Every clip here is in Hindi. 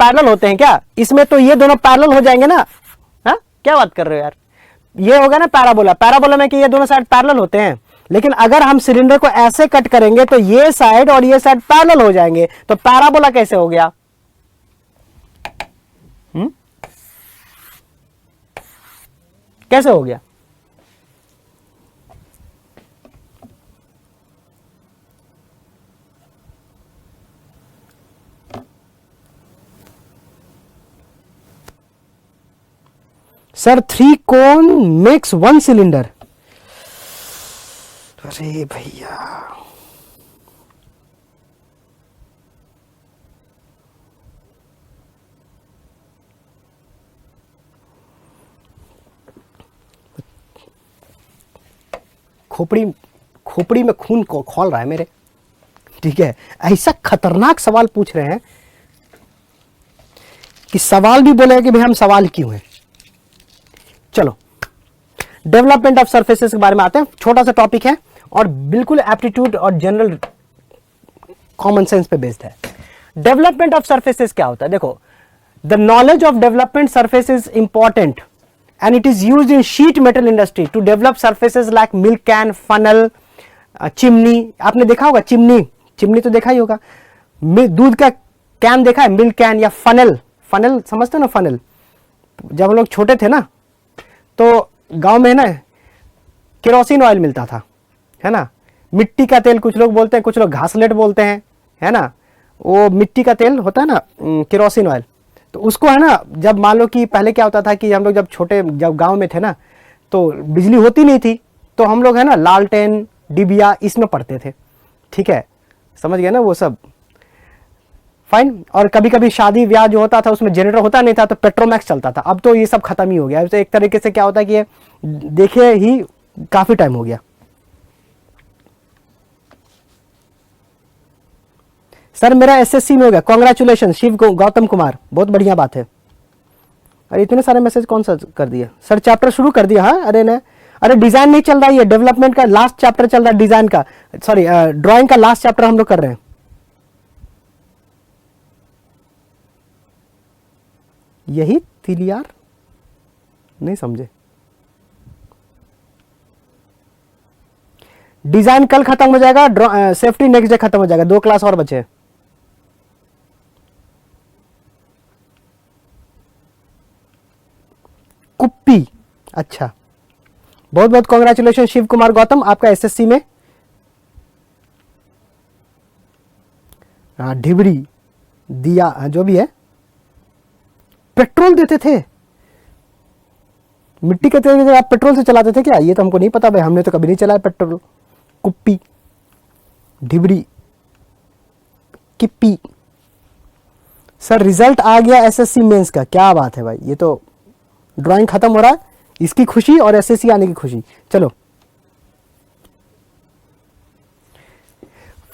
पैरेलल होते हैं क्या? इसमें तो ये दोनों पैरेलल हो जाएंगे ना। हाँ, क्या बात कर रहे हो यार? ये होगा ना पैराबोला, पैराबोला में कि ये दोनों साइड पैरेलल होते हैं। लेकिन अगर हम सिलेंडर को ऐसे कट करेंगे तो ये साइड और ये साइड पैरेलल हो जाएंगे, तो पैराबोला कैसे हो गया? कैसे हो गया? सर 3 कोन मेक्स 1 सिलेंडर। अरे भैया, खोपड़ी में खून को खौल रहा है मेरे। ठीक है, ऐसा खतरनाक सवाल पूछ रहे हैं कि सवाल भी बोले कि भाई हम सवाल क्यों हैं। चलो, डेवलपमेंट ऑफ सरफेसेस के बारे में आते हैं। छोटा सा टॉपिक है और बिल्कुल एप्टीट्यूड और जनरल कॉमन सेंस पे बेस्ड है। डेवलपमेंट ऑफ सरफेसेस क्या होता है? देखो, the knowledge of development surface is important and it is used in sheet metal industry to develop surfaces like milk can, funnel, chimney. आपने देखा होगा चिमनी तो देखा ही होगा। दूध का कैन देखा है, मिल्क कैन या फनल समझते हो ना? फनल, जब हम लोग छोटे थे ना तो गांव में ना केरोसिन ऑयल मिलता था, है ना? मिट्टी का तेल कुछ लोग बोलते हैं, कुछ लोग घासलेट बोलते हैं, है ना? वो मिट्टी का तेल होता है ना, केरोसिन ऑयल। तो उसको है ना, जब मान लो कि पहले क्या होता था कि हम लोग जब गांव में थे ना तो बिजली होती नहीं थी, तो हम लोग है ना लालटेन डिबिया इसमें पढ़ते थे। ठीक है, समझ गए ना वो सब? फाइन। और कभी कभी शादी ब्याह जो होता था उसमें जनरेटर होता नहीं था तो पेट्रोमैक्स चलता था। अब तो ये सब खत्म ही हो गया। तो एक तरीके से क्या होता है कि ये देखे ही काफी टाइम हो गया। सर मेरा एसएससी में हो गया, कांग्रेचुलेशन शिव गौतम कुमार, बहुत बढ़िया बात है। अरे इतने सारे मैसेज कौन सा कर दिया? सर चैप्टर शुरू कर दिया? हाँ, अरे डिजाइन नहीं चल रहा है, ये डेवलपमेंट का लास्ट चैप्टर चल रहा है, डिजाइन का, सॉरी ड्राइंग का लास्ट चैप्टर हम लोग कर रहे हैं। यही तिलियार नहीं समझे? डिजाइन कल खत्म हो जाएगा, सेफ्टी नेक्स्ट डे खत्म हो जाएगा, 2 क्लास और बचे। कुप्पी, अच्छा, बहुत बहुत कांग्रेचुलेशन शिव कुमार गौतम, आपका एसएससी में। ढिबरी दिया, जो भी है। पेट्रोल देते थे, मिट्टी के तेल आप पेट्रोल से चलाते थे क्या? ये तो हमको नहीं पता भाई, हमने तो कभी नहीं चलाया पेट्रोल। कुप्पी, ढिबरी, किप्पी। सर रिजल्ट आ गया एसएससी मेंस का, क्या बात है भाई। ये तो ड्राइंग खत्म हो रहा है, इसकी खुशी और एसएससी आने की खुशी। चलो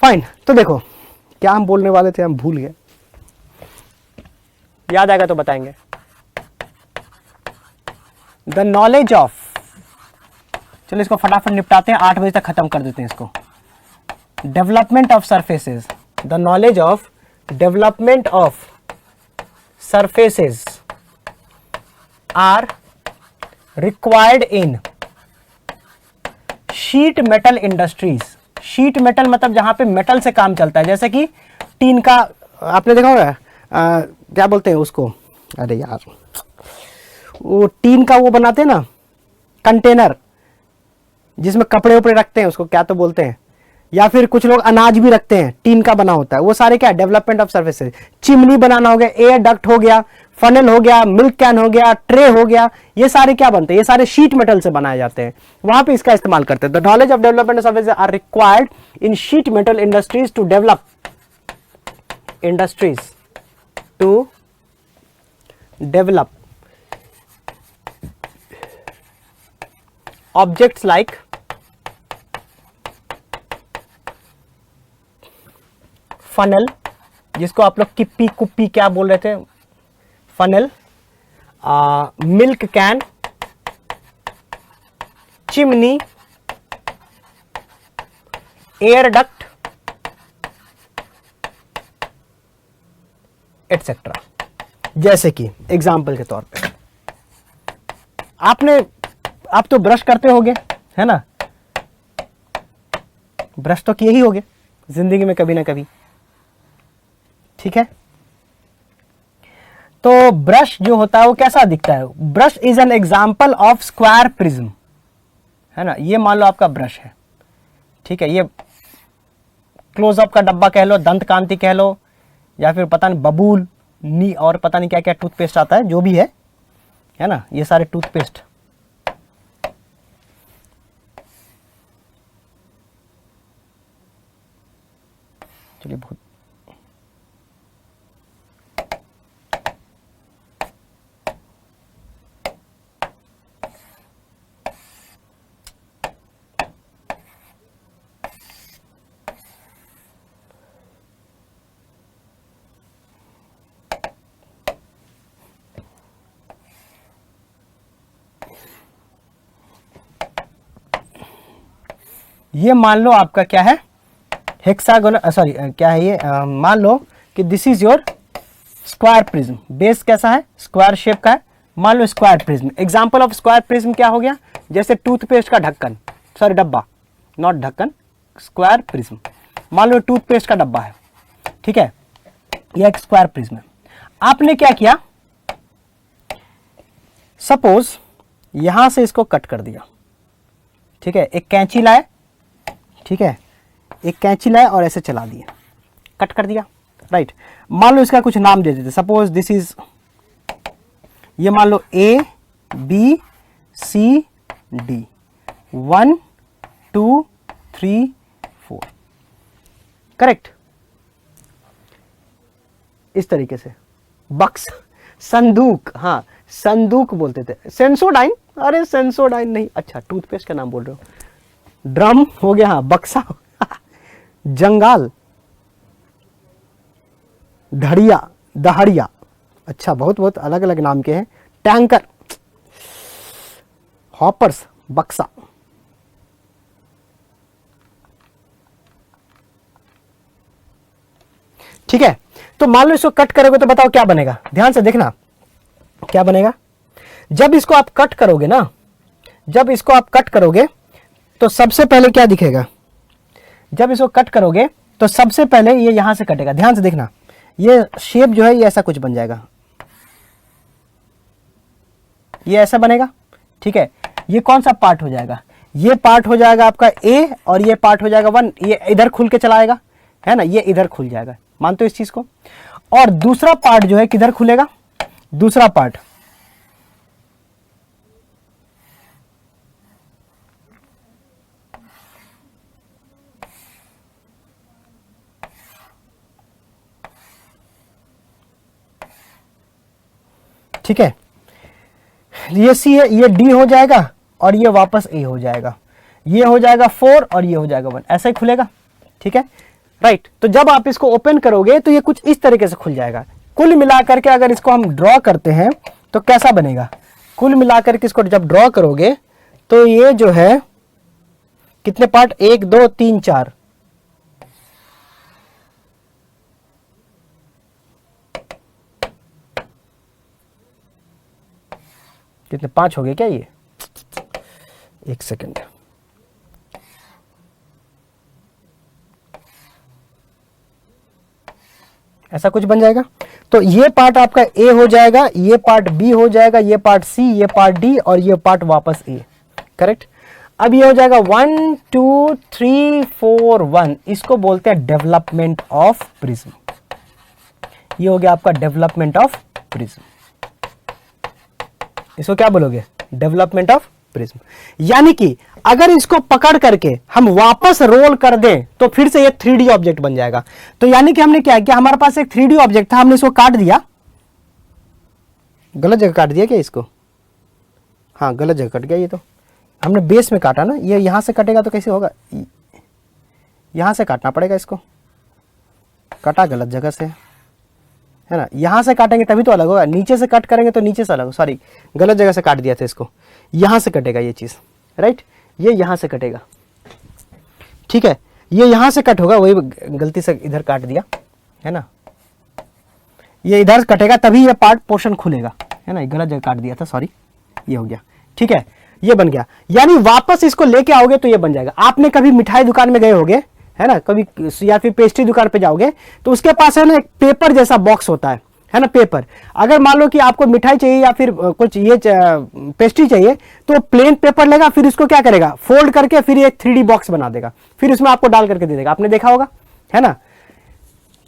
फाइन। तो देखो क्या हम बोलने वाले थे, हम भूल गए, याद आएगा तो बताएंगे। द नॉलेज ऑफ, चलो इसको फटाफट निपटाते हैं, 8 बजे तक खत्म कर देते हैं इसको। Development of surfaces, the knowledge of development of surfaces are required in sheet metal industries. Sheet metal मतलब जहां पे मेटल से काम चलता है, जैसे कि टीन का, आपने देखा होगा क्या बोलते हैं उसको, अरे यार वो टीन का वो बनाते हैं ना कंटेनर, जिसमें कपड़े उपड़े रखते हैं, उसको क्या तो बोलते हैं, या फिर कुछ लोग अनाज भी रखते हैं, टीन का बना होता है, वो सारे क्या डेवलपमेंट ऑफ सर्फेसेज। चिमनी बनाना हो गया, एयर डक्ट हो गया, फनल हो गया, मिल्क कैन हो गया, ट्रे हो गया, ये सारे क्या बनते हैं? ये सारे शीट मेटल से बनाए जाते हैं, वहां पे इसका इस्तेमाल करते हैं। The knowledge of development of surfaces are required in sheet metal industries to develop objects like funnel, जिसको आप लोग किप्पी कुप्पी क्या बोल रहे थे, funnel, milk can, chimney, air duct etcetera. जैसे कि एग्जाम्पल के तौर पे आप तो ब्रश करते होगे, है ना, ब्रश तो किए ही होगे जिंदगी में कभी ना कभी, ठीक है। तो ब्रश जो होता है वो कैसा दिखता है? Brush is an example of square prism, है ना। ये मान लो आपका ब्रश है, ठीक है, ये क्लोजअप का डब्बा कह लो, दंत कांति कह लो, या फिर पता नहीं बबूल नी और पता नहीं क्या क्या टूथपेस्ट आता है, जो भी है ना, ये सारे टूथपेस्ट। चलिए बहुत ये मान लो आपका क्या है, हेक्सागोनल, सॉरी क्या है ये, मान लो कि this is your square prism. Base कैसा है? स्क्वायर शेप का है। मान लो square prism, example of square prism क्या हो गया? जैसे टूथपेस्ट का ढक्कन, सॉरी डब्बा, नॉट ढक्कन, स्क्वायर प्रिज्म। मान लो टूथपेस्ट का डब्बा है, ठीक है, यह एक स्क्वायर प्रिज्म है। आपने क्या किया, सपोज यहां से इसको कट कर दिया, ठीक है, एक कैंची लाए, ठीक है, एक कैंची लाए और ऐसे चला दिया, कट कर दिया, राइट। मान लो इसका कुछ नाम दे देते, सपोज दिस इज, ये मान लो A B C D, 1 2 3 4, correct. इस तरीके से बक्स, संदूक, हाँ संदूक बोलते थे, सेंसोडाइन, अरे सेंसोडाइन नहीं, अच्छा टूथपेस्ट का नाम बोल रहे हो। ड्रम हो गया, हाँ बक्सा, जंगाल, ढड़िया, दहड़िया, अच्छा बहुत बहुत अलग अलग नाम के हैं। टैंकर, हॉपर्स, बक्सा। ठीक है, तो मान लो इसको कट करोगे तो बताओ क्या बनेगा, ध्यान से देखना क्या बनेगा। जब इसको आप कट करोगे ना, जब इसको आप कट करोगे तो सबसे पहले क्या दिखेगा, जब इसको कट करोगे तो सबसे पहले ये यहां से कटेगा, ध्यान से देखना, ये शेप जो है ये ऐसा कुछ बन जाएगा, ये ऐसा बनेगा, ठीक है। ये कौन सा पार्ट हो जाएगा, ये पार्ट हो जाएगा आपका ए, और ये पार्ट हो जाएगा 1, ये इधर खुल के चला आएगा, है ना, ये इधर खुल जाएगा, मानते हो इस चीज को। और दूसरा पार्ट जो है किधर खुलेगा, दूसरा पार्ट ठीक है, ये सी है, ये डी हो जाएगा और ये वापस ए हो जाएगा, ये हो जाएगा 4 और ये हो जाएगा 1, ऐसा ही खुलेगा, ठीक है, राइट। तो जब आप इसको ओपन करोगे तो ये कुछ इस तरीके से खुल जाएगा। कुल मिलाकर के अगर इसको हम ड्रॉ करते हैं तो कैसा बनेगा, कुल मिलाकर के इसको जब ड्रॉ करोगे तो ये जो है कितने पार्ट, 1 2 3 4, कितने 5 हो गए क्या, ये एक सेकंड, ऐसा कुछ बन जाएगा। तो ये पार्ट आपका ए हो जाएगा, ये पार्ट बी हो जाएगा, ये पार्ट सी, ये पार्ट डी और ये पार्ट वापस ए, करेक्ट। अब ये हो जाएगा 1 2 3 4 1, इसको बोलते हैं डेवलपमेंट ऑफ प्रिज्म। ये हो गया आपका डेवलपमेंट ऑफ प्रिज्म, इसको क्या बोलोगे, डेवलपमेंट ऑफ प्रिज्म। यानी कि अगर इसको पकड़ करके हम वापस रोल कर दें तो फिर से ये 3D ऑब्जेक्ट बन जाएगा। तो यानी कि हमने क्या किया, हमारे पास एक 3D ऑब्जेक्ट था, हमने इसको काट दिया, गलत जगह काट दिया क्या इसको, हाँ गलत जगह कट गया, ये तो हमने बेस में काटा ना, ये यहां से कटेगा तो कैसे होगा, यहां से काटना पड़ेगा इसको, कटा गलत जगह से, है ना, यहां से काटेंगे तभी तो अलग होगा, नीचे से कट करेंगे तो नीचे से अलग, सॉरी गलत जगह से काट दिया था इसको, यहां से कटेगा ये चीज, राइट, ये यहां से कटेगा, ठीक है, ये यहां से कट होगा, वही गलती से इधर काट दिया, है ना, ये इधर कटेगा तभी ये पार्ट पोर्शन खुलेगा, है ना, गलत जगह काट दिया था, सॉरी, ये हो गया, ठीक है, ये बन गया। यानी वापस इसको लेके आओगे तो ये बन जाएगा। आपने कभी मिठाई दुकान में गए होगे, है ना, कभी, या फिर पेस्ट्री दुकान पे जाओगे तो उसके पास है ना एक पेपर जैसा बॉक्स होता है ना, पेपर। अगर मान लो कि आपको मिठाई चाहिए या फिर कुछ ये पेस्ट्री चाहिए, तो प्लेन पेपर लेगा, फिर उसको क्या करेगा, फोल्ड करके फिर एक 3D बॉक्स बना देगा, फिर उसमें आपको डाल करके दे देगा। आपने देखा होगा, है ना,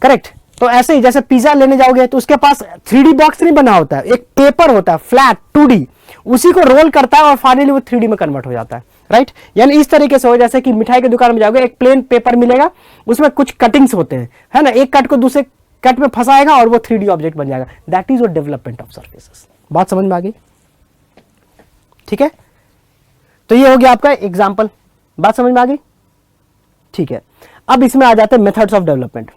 करेक्ट। तो ऐसे ही जैसे पिज्जा लेने जाओगे तो उसके पास 3D बॉक्स नहीं बना होता है, एक पेपर होता है फ्लैट 2D, उसी को रोल करता है और फाइनली वो 3D में कन्वर्ट हो जाता है, राइट। यानी इस तरीके से हो, जैसे कि मिठाई की दुकान में जाओगे, एक प्लेन पेपर मिलेगा, उसमें कुछ कटिंग्स होते हैं, है ना, एक कट को दूसरे कट में फंसाएगा और वो 3D ऑब्जेक्ट बन जाएगा। That is your development of surfaces. बात समझ में आ गई, ठीक है। तो ये हो गया आपका एग्जाम्पल, बात समझ में आ गई, ठीक है। अब इसमें आ जाते हैं मेथड्स ऑफ डेवलपमेंट।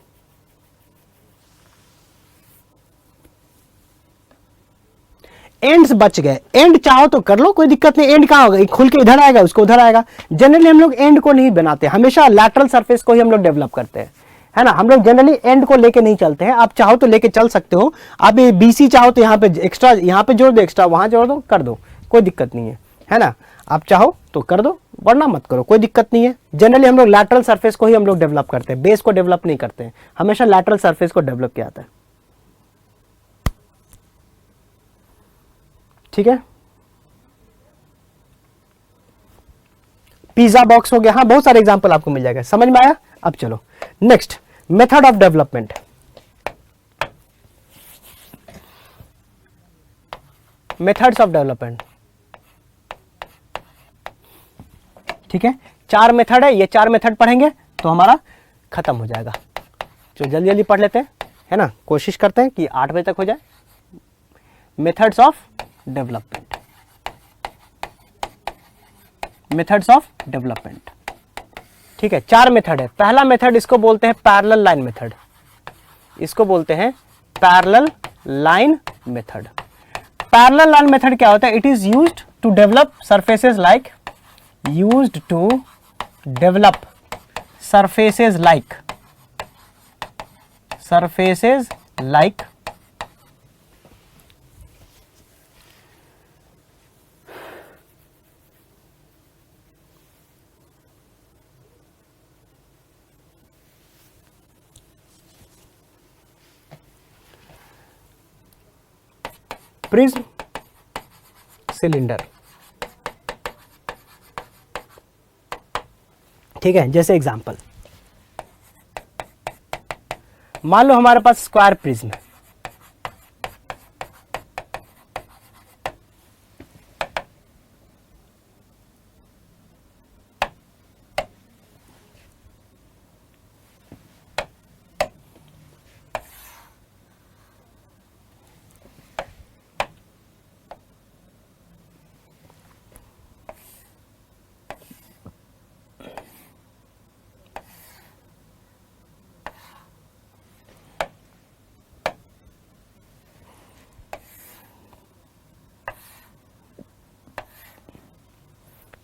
एंड्स बच गए, एंड चाहो तो कर लो, कोई दिक्कत नहीं। एंड कहां होगा, खुल के इधर आएगा, उसको उधर आएगा। जनरली हम लोग एंड को नहीं बनाते, हमेशा लैटरल सरफेस को ही हम लोग डेवलप करते हैं, है ना। हम लोग जनरली एंड को लेके नहीं चलते हैं। आप चाहो तो लेके चल सकते हो, आप ये बीसी चाहो तो यहाँ पे एक्स्ट्रा, यहाँ पे जोड़ दो, एक्स्ट्रा वहां जोड़ दो, कर दो, कोई दिक्कत नहीं है ना। आप चाहो तो कर दो, वरना मत करो, कोई दिक्कत नहीं है। जनरली हम लोग लैटरल सरफेस को ही हम लोग डेवलप करते हैं, बेस को डेवलप नहीं करते हैं, हमेशा लैटरल सरफेस को डेवलप किया जाता है, ठीक है। पिज्जा बॉक्स हो गया, हाँ, बहुत सारे एग्जांपल आपको मिल जाएगा, समझ में आया। अब चलो next, method of development. Methods of development, ठीक है। 4 मेथड है, ये 4 मेथड पढ़ेंगे तो हमारा खत्म हो जाएगा। तो जल्दी जल्दी पढ़ लेते हैं, है ना, कोशिश करते हैं कि 8 बजे तक हो जाए। Methods of development, methods of development, ठीक है। 4 मेथड है। पहला मेथड, इसको बोलते हैं पैरेलल लाइन मेथड, इसको बोलते हैं parallel line method. Parallel line method क्या होता है, it is used to develop surfaces like, used to develop surfaces like, surfaces like prism, cylinder, ठीक है। जैसे एग्जांपल, मान लो हमारे पास स्क्वायर प्रिज्म है,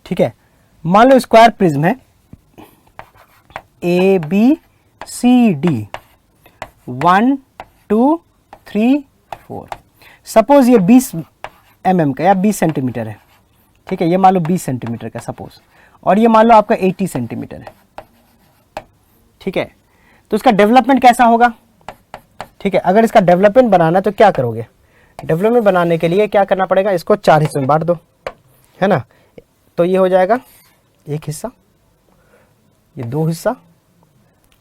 ठीक है। मान लो स्क्वायर प्रिज्म है, A B C D, 1 2 3 4। Suppose ये 20 mm का या 20 सेंटीमीटर है, ठीक है। ये मान लो 20 सेंटीमीटर का सपोज, और ये मान लो आपका 80 सेंटीमीटर है, ठीक है। तो इसका डेवलपमेंट कैसा होगा, ठीक है। अगर इसका डेवलपमेंट बनाना है तो क्या करोगे, डेवलपमेंट बनाने के लिए क्या करना पड़ेगा, इसको 4 हिस्सों में बांट दो, है ना। तो ये हो जाएगा एक हिस्सा, ये 2 हिस्सा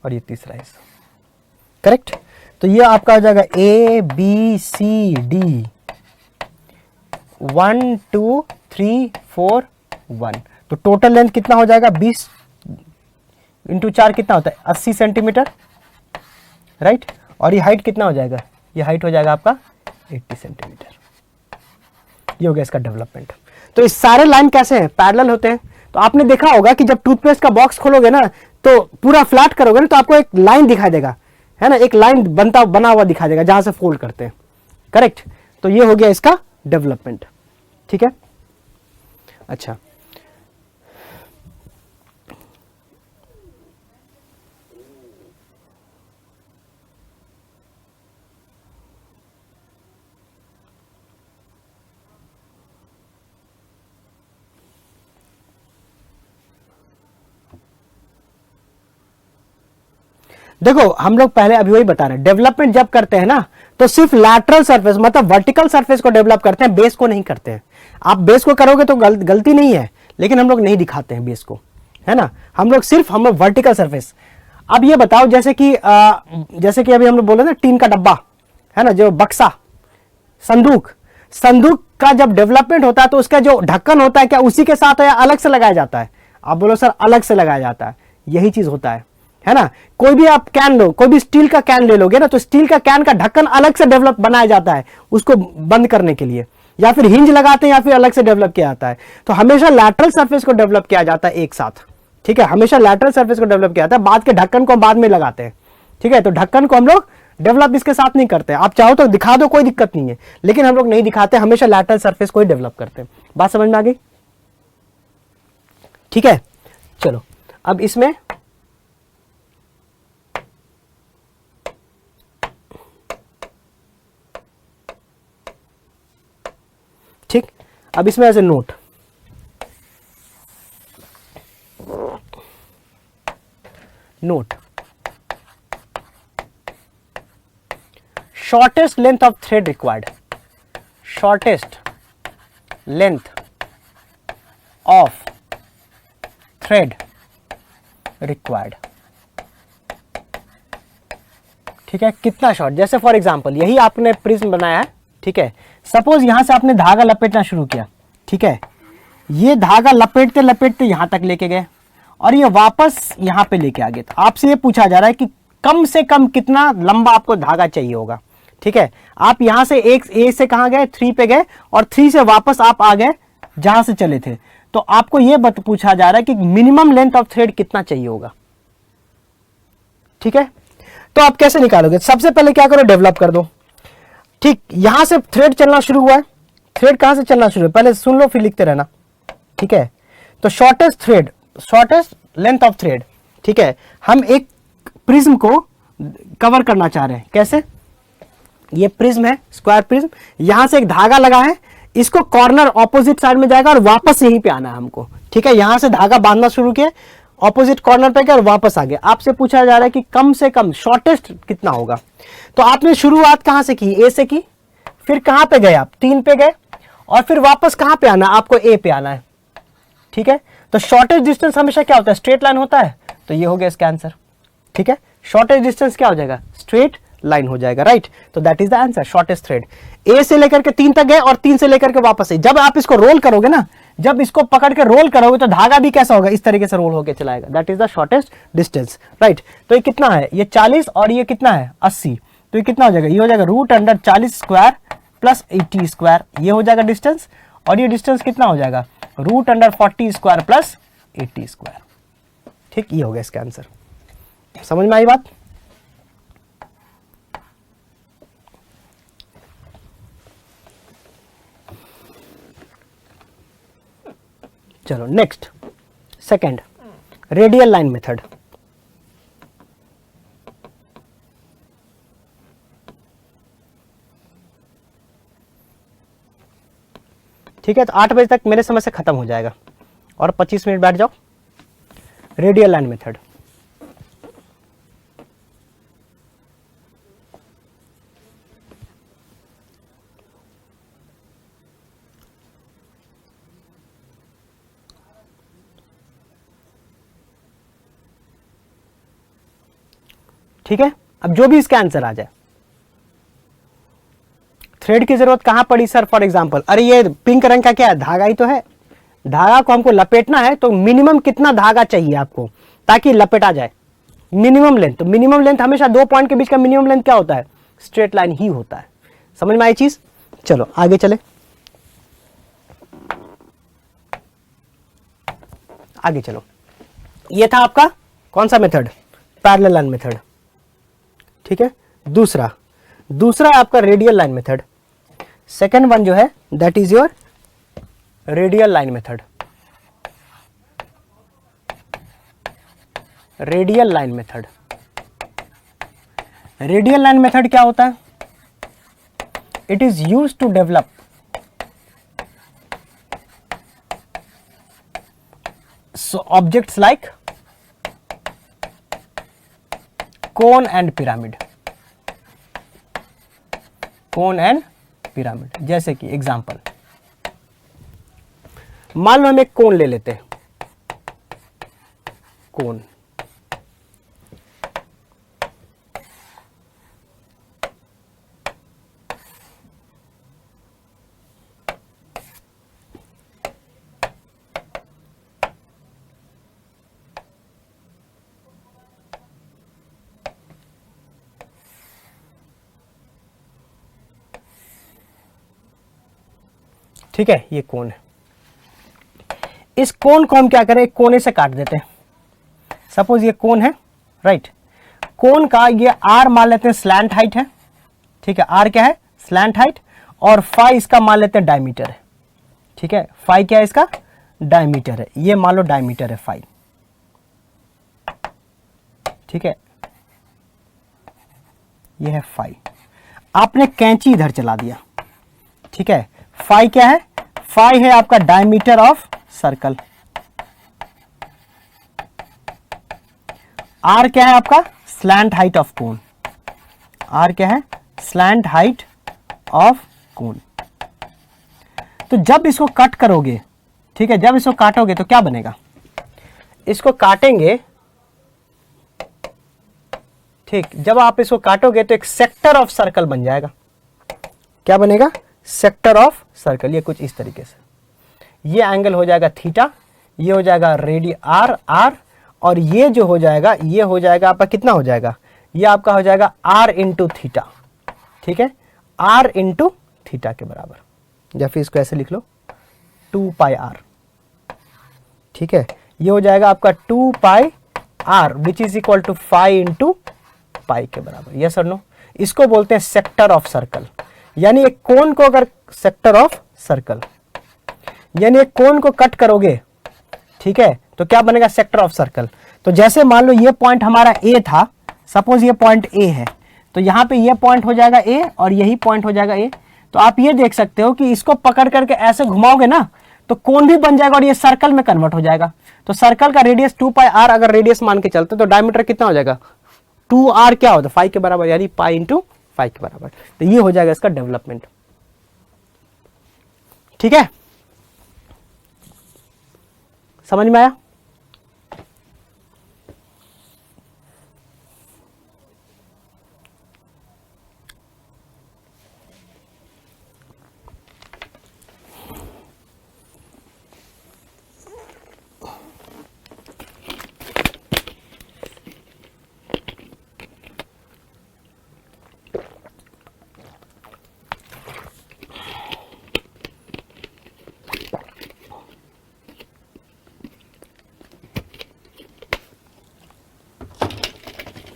और ये तीसरा हिस्सा, करेक्ट। तो ये आपका हो जाएगा ए बी सी डी, 1 2 3 4 1। तो टोटल लेंथ कितना हो जाएगा, 20 इंटू 4 कितना होता है, 80 सेंटीमीटर, राइट। और ये हाइट कितना हो जाएगा, ये हाइट हो जाएगा आपका 80 सेंटीमीटर। ये हो गया इसका डेवलपमेंट। तो इस सारे लाइन कैसे हैं, पैरेलल होते हैं। तो आपने देखा होगा कि जब टूथपेस्ट का बॉक्स खोलोगे ना, तो पूरा फ्लैट करोगे ना, तो आपको एक लाइन दिखाई देगा, है ना, एक लाइन बना हुआ दिखाई देगा जहां से फोल्ड करते हैं, करेक्ट। तो ये हो गया इसका डेवलपमेंट, ठीक है। अच्छा, देखो हम लोग पहले अभी वही बता रहे हैं, डेवलपमेंट जब करते हैं ना तो सिर्फ लैटरल सरफेस मतलब वर्टिकल सरफेस को डेवलप करते हैं, बेस को नहीं करते हैं। आप बेस को करोगे तो गलती नहीं है, लेकिन हम लोग नहीं दिखाते हैं बेस को, है ना। हम लोग वर्टिकल सरफेस। अब ये बताओ जैसे कि अभी हम लोग बोले ना टीन का डब्बा, है ना, जो बक्सा, संदूक का जब डेवलपमेंट होता है तो उसका जो ढक्कन होता है क्या उसी के साथ है या अलग से लगाया जाता है? आप बोलो सर अलग से लगाया जाता है। यही चीज होता है ना। कोई भी आप कैन लो, कोई भी स्टील का कैन ले लोगे ना तो स्टील का कैन का ढक्कन अलग से डेवलप बनाया जाता है उसको बंद करने के लिए, या फिर हिंज लगाते हैं या फिर अलग से डेवलप किया जाता है। तो हमेशा लैटरल सरफेस को डेवलप किया जाता है एक साथ, ठीक है। हमेशा लैटरल सरफेस को डेवलप किया जाता है, बाद के ढक्कन को हम बाद में लगाते हैं, ठीक है। तो ढक्कन को हम लोग डेवलप इसके साथ नहीं करते। आप चाहो तो दिखा दो, कोई दिक्कत नहीं है, लेकिन हम लोग नहीं दिखाते, हमेशा लैटरल सरफेस को ही डेवलप करते हैं। बात समझ में आ गई? ठीक है, चलो अब इसमें ठीक, अब इसमें ऐसे note, shortest length of thread required, shortest length of thread required, ठीक है। कितना शॉर्ट, जैसे फॉर एग्जांपल यही आपने प्रिज्म बनाया है, ठीक है। सपोज यहां से आपने धागा लपेटना शुरू किया, ठीक है। ये धागा लपेटते लपेटते यहां तक लेके गए और ये वापस यहां पे लेके आ गए। तो आपसे ये पूछा जा रहा है कि कम से कम कितना लंबा आपको धागा चाहिए होगा, ठीक है। आप यहां से एक ए से कहां गए, 3 पे गए और 3 से वापस आप आ गए जहां से चले थे। तो आपको यह पूछा जा रहा है कि मिनिमम लेंथ ऑफ थ्रेड कितना चाहिए होगा, ठीक है। तो आप कैसे निकालोगे? सबसे पहले क्या करो, डेवलप कर दो, ठीक। यहां से थ्रेड चलना शुरू हुआ है, थ्रेड कहां से चलना शुरू है पहले सुन लो फिर लिखते रहना, ठीक है। तो शॉर्टेस्ट लेंथ ऑफ थ्रेड, ठीक है। हम एक प्रिज्म को कवर करना चाह रहे हैं, कैसे? ये प्रिज्म है, स्क्वायर प्रिज्म, यहां से एक धागा लगा है, इसको कॉर्नर ऑपोजिट साइड में जाएगा और वापस यहीं पे आना है हमको, ठीक है। यहां से धागा बांधना शुरू किया, ऑपोजिट कॉर्नर पे गया और वापस आ गया। आपसे पूछा जा रहा है कि कम से कम शॉर्टेस्ट कितना होगा। तो आपने शुरुआत कहां से की? ए से की, फिर कहां पे गए आप? 3 पे गए और फिर वापस कहां पे आना? आपको ए पे आना है, ठीक है। तो शॉर्टेस्ट डिस्टेंस हमेशा क्या होता है? स्ट्रेट लाइन होता है। तो ये हो गया इसका आंसर, ठीक है। शॉर्टेस्ट डिस्टेंस क्या हो जाएगा? स्ट्रेट लाइन हो जाएगा, राइट। तो that is the answer, shortest thread. A से लेकर के 3 तक गए और 3 से लेकर के वापस आई। जब आप इसको रोल करोगे ना, जब इसको पकड़ के रोल करोगे तो धागा भी कैसा होगा? इस तरीके से रोल होकर चलाएगा। That is the shortest distance, right. तो ये कितना है? ये 40 और ये कितना है? 80। तो ये कितना हो जाएगा? ये हो जाएगा √40 स्क्वायर प्लस 80 स्क्वायर, ये हो जाएगा डिस्टेंस। और ये डिस्टेंस कितना हो जाएगा? √40 स्क्वायर प्लस 80 स्क्वायर, ठीक। ये हो गया इसका आंसर। समझ में आई बात? चलो next, second, radial line method. ठीक है, तो 8 बजे तक मेरे समय से खत्म हो जाएगा और 25 मिनट बैठ जाओ। रेडियल लाइन मेथड, ठीक है। अब जो भी इसका आंसर आ जाए, थ्रेड की जरूरत कहां पड़ी सर? फॉर एग्जांपल, अरे ये पिंक रंग का क्या है? धागा ही तो है। धागा को हमको लपेटना है, तो मिनिमम कितना धागा चाहिए आपको ताकि लपेटा जाए? Minimum length. तो मिनिमम लेंथ हमेशा 2 पॉइंट के बीच का मिनिमम लेंथ क्या होता है? स्ट्रेट लाइन ही होता है। समझ में आई चीज? चलो आगे चले, आगे चलो। ये था आपका कौन सा मेथड? पैरेलल लाइन मेथड, ठीक है। दूसरा आपका radial line method. Second one जो है that is your radial line method. Radial line method, radial line method क्या होता है? It is used to develop objects like cone and pyramid, cone and pyramid. जैसे कि एग्जांपल, मान लो हम एक कोन ले लेते हैं, कोन, ठीक है, ये कोन है। इस कोन को हम क्या करें, कोने से काट देते हैं। सपोज ये कोन है, राइट। कोन का ये आर मान लेते हैं स्लैंट हाइट है, ठीक है, आर क्या है, स्लैंट हाइट, और फाई इसका मान लेते हैं डायमीटर है, ठीक है। फाई क्या है इसका, डायमीटर है, ये मान लो डायमीटर है फाई, ठीक है, ये है फाई। आपने कैंची इधर चला दिया, ठीक है। फाई क्या है, फाई है आपका डायमीटर ऑफ सर्कल, आर क्या है आपका slant height of cone, R क्या है, स्लैंट हाइट ऑफ कोन। तो जब इसको कट करोगे, ठीक है, जब इसको काटोगे तो क्या बनेगा, इसको काटेंगे, ठीक, जब आप इसको काटोगे तो एक सेक्टर ऑफ सर्कल बन जाएगा। क्या बनेगा, सेक्टर ऑफ सर्कल। ये कुछ इस तरीके से, ये एंगल हो जाएगा थीटा, ये हो जाएगा रेडियस आर, आर, और ये जो हो जाएगा, ये हो जाएगा आपका कितना हो जाएगा, ये आपका हो जाएगा आर इंटू थीटा, ठीक है, आर इंटू थीटा के बराबर। या फिर इसको ऐसे लिख लो 2 पाई आर, ठीक है, ये हो जाएगा आपका 2 pi R which is equal to 5 into pi के बराबर। यस और नो। इसको बोलते हैं सेक्टर ऑफ सर्कल। यानी एक कोन को अगर सेक्टर ऑफ सर्कल, यानी एक कोन को कट करोगे, ठीक है, तो क्या बनेगा, सेक्टर ऑफ सर्कल। तो जैसे मान लो ये पॉइंट हमारा ए था, सपोज ये पॉइंट ए है, तो यहां पे ये पॉइंट हो जाएगा ए और यही पॉइंट हो जाएगा ए। तो आप ये देख सकते हो कि इसको पकड़ करके ऐसे घुमाओगे ना तो कोन भी बन जाएगा और ये सर्कल में कन्वर्ट हो जाएगा। तो सर्कल का रेडियस 2 पाई आर अगर रेडियस मान के चलते तो डायमीटर कितना हो जाएगा, 2r क्या होता है 5 के बराबर, यानी पाई इंटू 5 के बराबर। तो ये हो जाएगा इसका डेवलपमेंट, ठीक है, समझ में आया।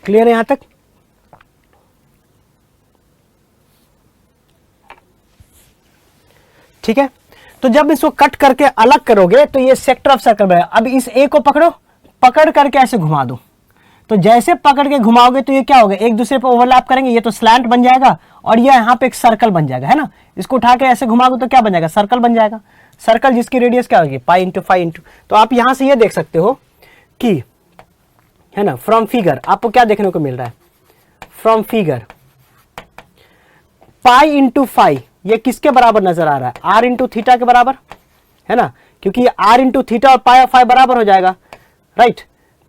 क्लियर है यहां तक। ठीक है, तो जब इसको कट करके अलग करोगे तो ये सेक्टर ऑफ सर्कल बनेगा। अब इस ए को पकड़ो, पकड़ करके ऐसे घुमा दो, तो जैसे पकड़ के घुमाओगे तो ये क्या होगा, एक दूसरे पर ओवरलैप करेंगे, ये तो स्लैंट बन जाएगा और ये यहां पे एक सर्कल बन जाएगा, है ना। इसको उठा के ऐसे घुमाओगे तो क्या बन जाएगा, सर्कल बन जाएगा। सर्कल जिसकी रेडियस क्या होगी, पाई इंटू 5 इंटू। तो आप यहां से ये देख सकते हो कि, है ना, फ्रॉम फिगर आपको क्या देखने को मिल रहा है, फ्रॉम फिगर पाई इंटू 5 ये किसके बराबर नजर आ रहा है, आर इंटू थीटा के बराबर, है ना, क्योंकि आर इंटू थीटा और पाई 5 बराबर हो जाएगा, राइट।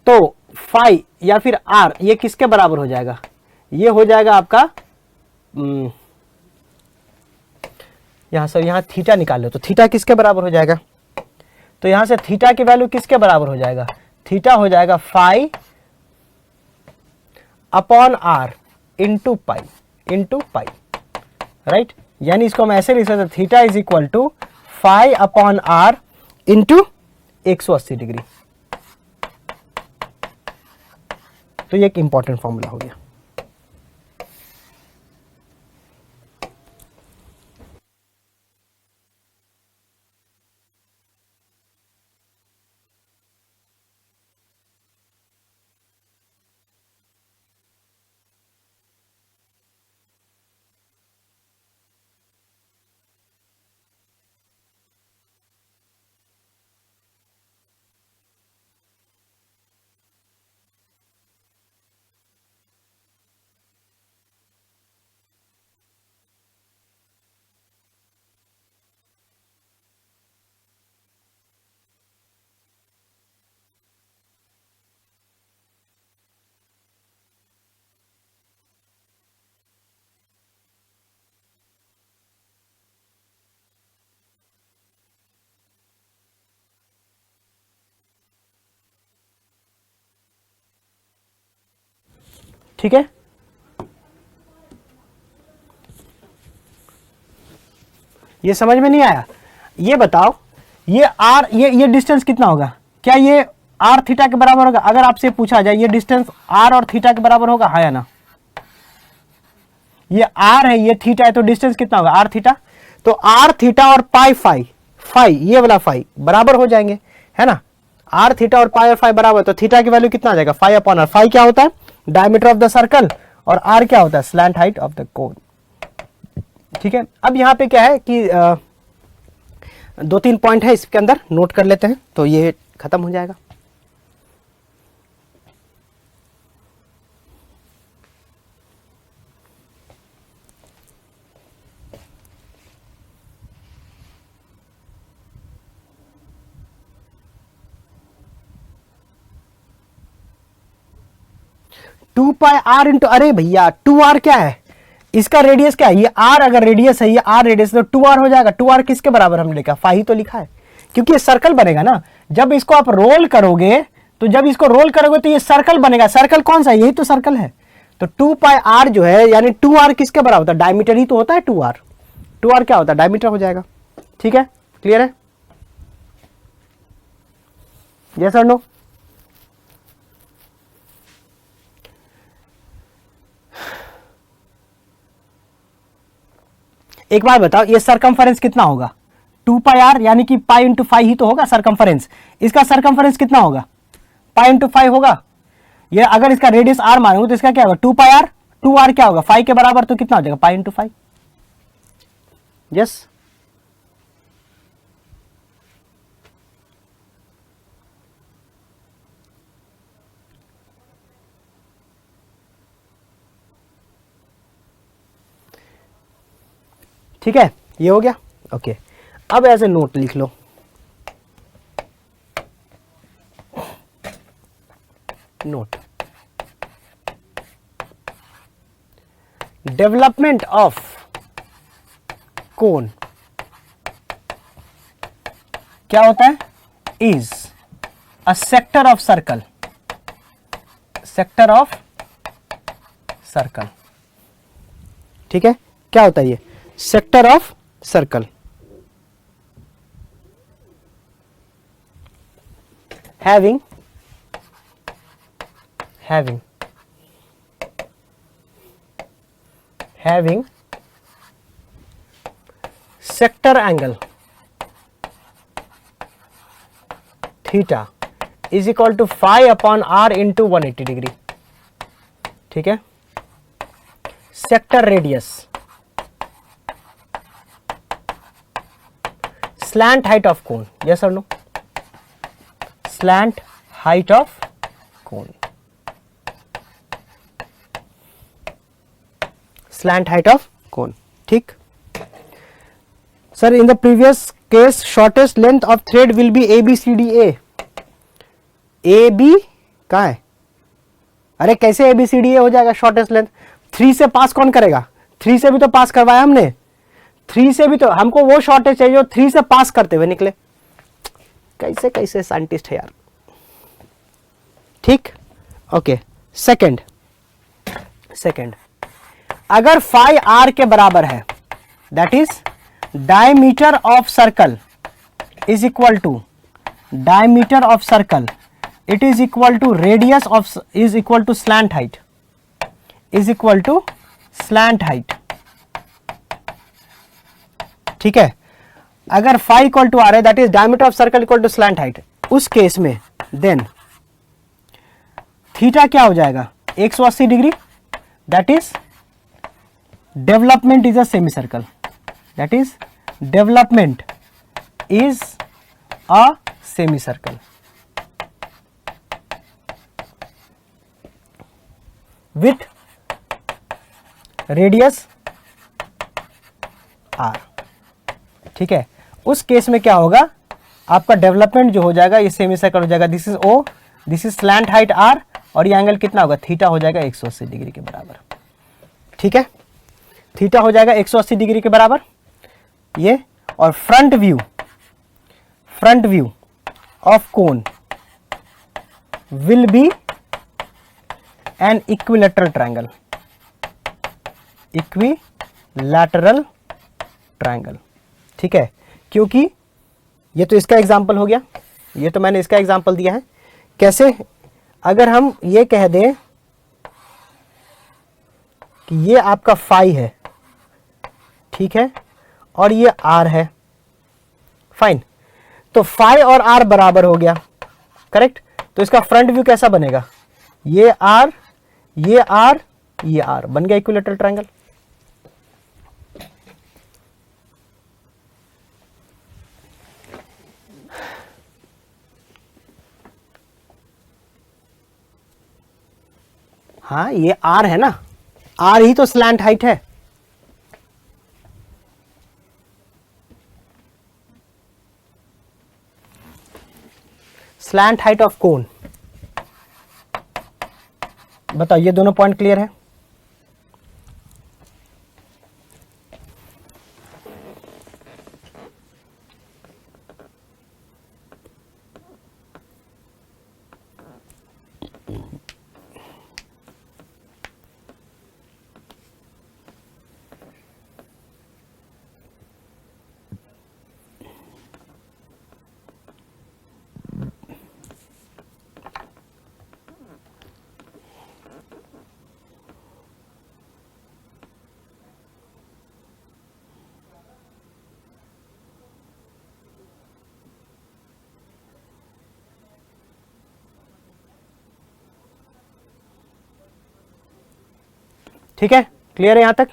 तो 5 या फिर आर ये किसके बराबर हो जाएगा, ये हो जाएगा आपका यहां से, यहां थीटा निकाल लो तो थीटा किसके बराबर हो जाएगा, तो यहां से थीटा की वैल्यू किसके बराबर हो जाएगा, थीटा हो जाएगा 5 upon R into pi, right. यानी इसको हम ऐसे लिख सकते हैं, theta is equal to 5 upon R into 180 degree. तो ये एक इंपॉर्टेंट फॉर्मूला हो गया। ठीक है, ये समझ में नहीं आया? ये बताओ, ये आर, ये डिस्टेंस कितना होगा? क्या ये आर थीटा के बराबर होगा? अगर आपसे पूछा जाए ये डिस्टेंस आर और थीटा के बराबर होगा, हाँ या ना? ये आर है, ये थीटा है, तो डिस्टेंस कितना होगा? R theta. तो आर थीटा और पाई फाई, फाई ये वाला फाई बराबर हो जाएंगे, है ना? आर थीटा और पाई और फाई बराबर, तो थीटा की वैल्यू कितना आ जाएगा? Phi upon are. फाई क्या होता है? डायमीटर ऑफ द सर्कल, और आर क्या होता है? स्लैंट हाइट ऑफ द कोन। ठीक है, अब यहां पे क्या है कि 2-3 पॉइंट है इसके अंदर, नोट कर लेते हैं तो ये खत्म हो जाएगा। टू पाई आर इंटू, अरे भैया 2r क्या है? इसका रेडियस क्या है? ये r अगर रेडियस है, ये r रेडियस, तो 2r हो जाएगा। 2r किसके बराबर हमने लिखा? फाई ही तो लिखा है, क्योंकि ये सर्कल बनेगा ना। जब इसको आप रोल करोगे, तो जब इसको रोल करोगे तो ये सर्कल बनेगा। सर्कल कौन सा है? यही तो सर्कल है। तो 2 पाई r जो है, यानी 2r किसके बराबर होता है? डायमीटर ही तो होता है 2r। 2r क्या होता है? डायमीटर हो जाएगा। ठीक है, क्लियर है? यस और नो? एक बात बताओ, ये सरकमफरेंस कितना होगा? 2 पाई आर, यानी कि पाई इंटू फाइव ही तो होगा सरकमफरेंस। इसका सरकमफरेंस कितना होगा? पाई इंटू फाइव होगा। ये अगर इसका रेडियस आर मानोगे तो इसका क्या होगा? 2 पाई आर। 2r क्या होगा? फाइव के बराबर, तो कितना हो जाएगा? Pi into five. यस, ठीक है, ये हो गया। ओके, अब ऐसे नोट लिख लो। नोट, डेवलपमेंट ऑफ कोन क्या होता है? Is a sector of circle, sector of circle. ठीक है, क्या होता है ये? Sector of circle. having sector angle theta is equal to phi upon r into 180 degree. ठीक है, sector radius, slant height of cone, yes और no? Slant height of cone, slant height of cone. ठीक sir, in the previous case shortest length of thread will be ABCDA। AB कहाँ है? अरे कैसे ABCDA हो जाएगा शॉर्टेस्ट लेंथ? 3 से पास कौन करेगा? 3 से भी तो पास करवाया हमने। 3 से भी तो, हमको वो शॉर्टेज चाहिए जो 3 से पास करते हुए निकले। कैसे कैसे साइंटिस्ट है यार। ठीक, ओके। सेकंड, अगर फाई r के बराबर है, that is diameter of circle is equal to diameter of circle, it is equal to radius of, is equal to slant height, is equal to slant height. ठीक है, अगर फाई इक्वल टू आर है, that is diameter of circle equal to slant height, उस केस में देन थीटा क्या हो जाएगा? 180 degree, that is development is a semi circle, that is development is a semi circle. With radius r। ठीक है, उस केस में क्या होगा? आपका डेवलपमेंट जो हो जाएगा ये सेमी सर्कल हो जाएगा। This is O, this is slant height r, और ये एंगल कितना होगा? थीटा हो जाएगा 180 डिग्री के बराबर। ठीक है, थीटा हो जाएगा 180 डिग्री के बराबर ये। और front view of cone will be an equilateral triangle, equilateral triangle, ठीक है, क्योंकि ये तो इसका एग्जाम्पल हो गया, ये तो मैंने इसका एग्जाम्पल दिया है। कैसे, अगर हम ये कह दें कि ये आपका फाई है, ठीक है, और ये आर है, फाइन, तो फाई और आर बराबर हो गया, करेक्ट, तो इसका फ्रंट व्यू कैसा बनेगा, ये आर, ये आर, ये आर, बन गया इक्विलैटरल ट्रायंगल। हाँ, ये आर है ना, आर ही तो स्लैंट हाइट है, स्लैंट हाइट ऑफ कोन। बताओ, ये दोनों पॉइंट क्लियर है? ठीक है, क्लियर है यहां तक?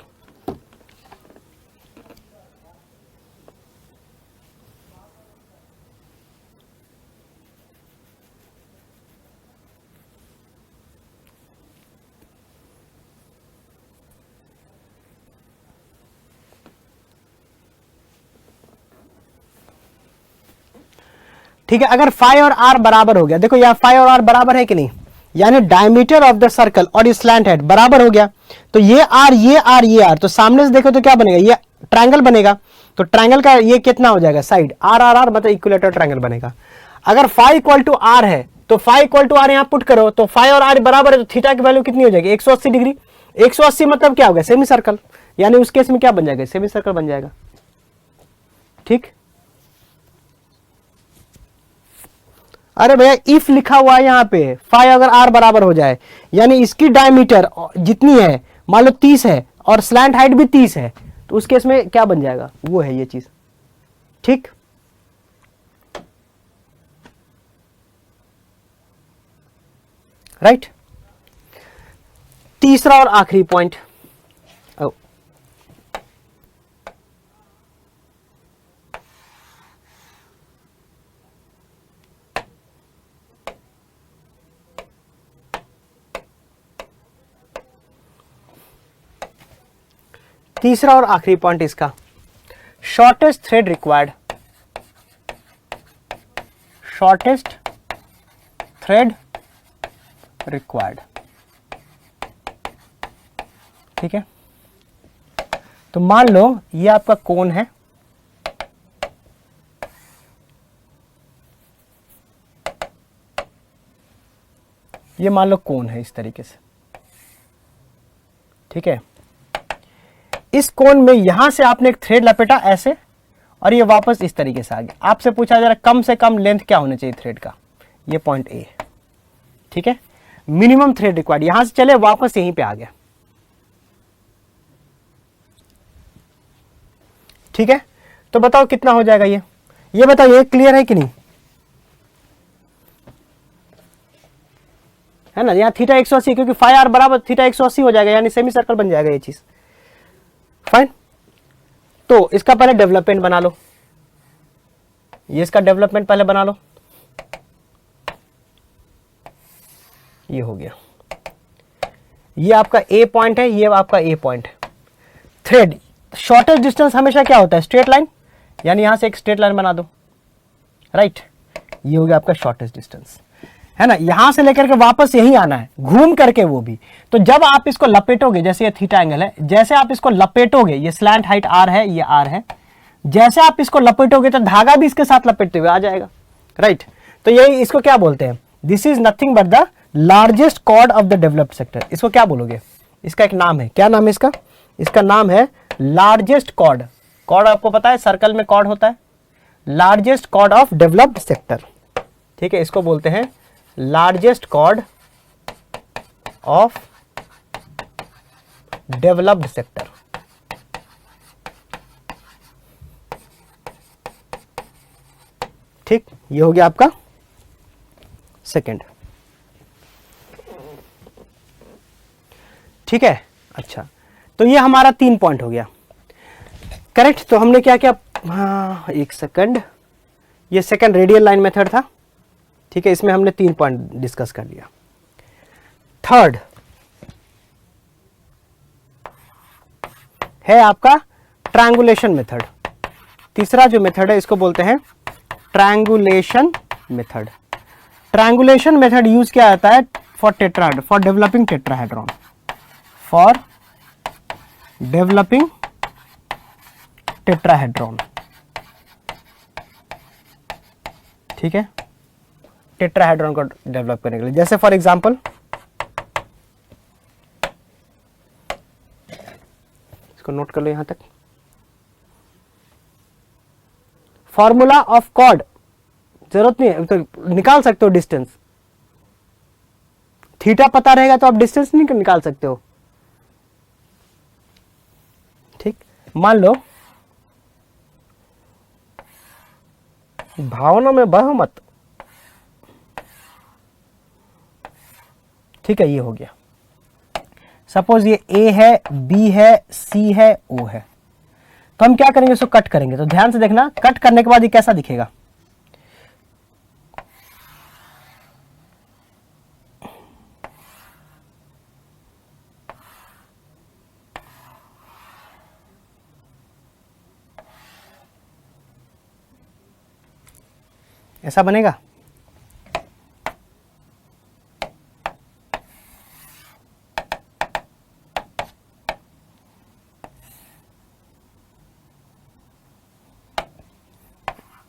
ठीक है, अगर फाई और आर बराबर हो गया, देखो यहां फाई और आर बराबर है कि नहीं, यानी डायमीटर ऑफ द सर्कल और स्लैंट हेड बराबर हो गया, तो ये आर, ये आर, ये आर, तो सामने से देखो तो क्या बनेगा, ये ट्रायंगल बनेगा, तो ट्रायंगल का ये कितना हो जाएगा, साइड, आर आर आर, मतलब इक्विलैटरल ट्रायंगल बनेगा। अगर फाई इक्वल टू आर है तो फाई इक्वल टू आर यहां पुट करो, तो फाई और आर बराबर है, तो थीटा की वैल्यू कितनी हो जाएगी, 180 डिग्री। 180 मतलब क्या होगा, सेमी सर्कल, यानी उस केस में क्या बन जाएगा, सेमी सर्कल बन जाएगा, ठीक। अरे भैया इफ लिखा हुआ है यहां पे, फाई अगर आर बराबर हो जाए, यानी इसकी डायमीटर जितनी है मान लो 30 है और स्लैंट हाइट भी 30 है, तो उस केस में क्या बन जाएगा, वो है ये चीज, ठीक। राइट, तीसरा और आखिरी पॉइंट, तीसरा और आखिरी पॉइंट इसका, shortest thread required, shortest thread required, ठीक है। तो मान लो ये आपका कोन है, ये मान लो कोन है इस तरीके से, ठीक है। इस कोन में यहां से आपने एक थ्रेड लपेटा ऐसे, और ये वापस इस तरीके से आ गया। आपसे पूछा जा रहा है कम से कम लेंथ क्या होनी चाहिए थ्रेड का, ये पॉइंट ए, ठीक है। मिनिमम थ्रेड रिक्वायर्ड, यहां से चले वापस यहीं पे आ गया, ठीक है। तो बताओ कितना हो जाएगा ये बताओ, ये क्लियर है कि नहीं, है ना। यहाँ थीटा 180, क्योंकि फाई आर बराबर थीटा 180 हो जाएगा, यानी सेमी सर्कल बन जाएगा ये चीज, फाइन। तो इसका पहले डेवलपमेंट बना लो, ये इसका डेवलपमेंट पहले बना लो, ये हो गया, ये आपका ए पॉइंट है, ये आपका ए पॉइंट है। थ्रेड शॉर्टेस्ट डिस्टेंस हमेशा क्या होता है, स्ट्रेट लाइन, यानी यहां से एक स्ट्रेट लाइन बना दो, राइट, ये हो गया आपका शॉर्टेस्ट डिस्टेंस, है ना। यहां से लेकर के वापस यहीं आना है, घूम करके वो भी। तो जब आप इसको लपेटोगे, जैसे ये थीटा एंगल है, जैसे आप इसको लपेटोगे, ये स्लैंट हाइट आर है, ये आर है, जैसे आप इसको लपेटोगे तो धागा भी इसके साथ लपेटते हुए आ जाएगा, राइट। तो यही इसको क्या बोलते हैं, this is nothing but the largest chord of the developed sector, इसको क्या बोलोगे? इसका एक नाम है, क्या नाम है इसका? इसका नाम है लार्जेस्ट कॉर्ड। कॉर्ड आपको पता है सर्कल में कॉर्ड होता है, largest chord of developed sector, ठीक है, इसको बोलते हैं largest chord of developed sector. ठीक, ये हो गया आपका सेकंड। ठीक है, अच्छा, तो ये हमारा 3 पॉइंट हो गया, करेक्ट। तो हमने क्या किया, हाँ एक सेकंड, ये सेकंड रेडियल लाइन मेथड था, ठीक है, इसमें हमने 3 पॉइंट डिस्कस कर लिया। थर्ड है आपका ट्रायंगुलेशन मेथड। तीसरा जो मेथड है इसको बोलते हैं triangulation method. Triangulation method use किया जाता है for developing tetrahedron, for developing tetrahedron, ठीक है, टेट्राहेड्रॉन को डेवलप करने के लिए। जैसे फॉर एग्जांपल इसको नोट कर लो यहां तक, फॉर्मूला ऑफ कॉर्ड, जरूरत नहीं है तो निकाल सकते हो डिस्टेंस, थीटा पता रहेगा तो आप डिस्टेंस नहीं निकाल सकते हो। ठीक, मान लो भावना में बह मत, ठीक है, ये हो गया। सपोज ये ए है, बी है, सी है, ओ है, तो हम क्या करेंगे, इसको कट करेंगे। तो ध्यान से देखना, कट करने के बाद ये कैसा दिखेगा, ऐसा बनेगा।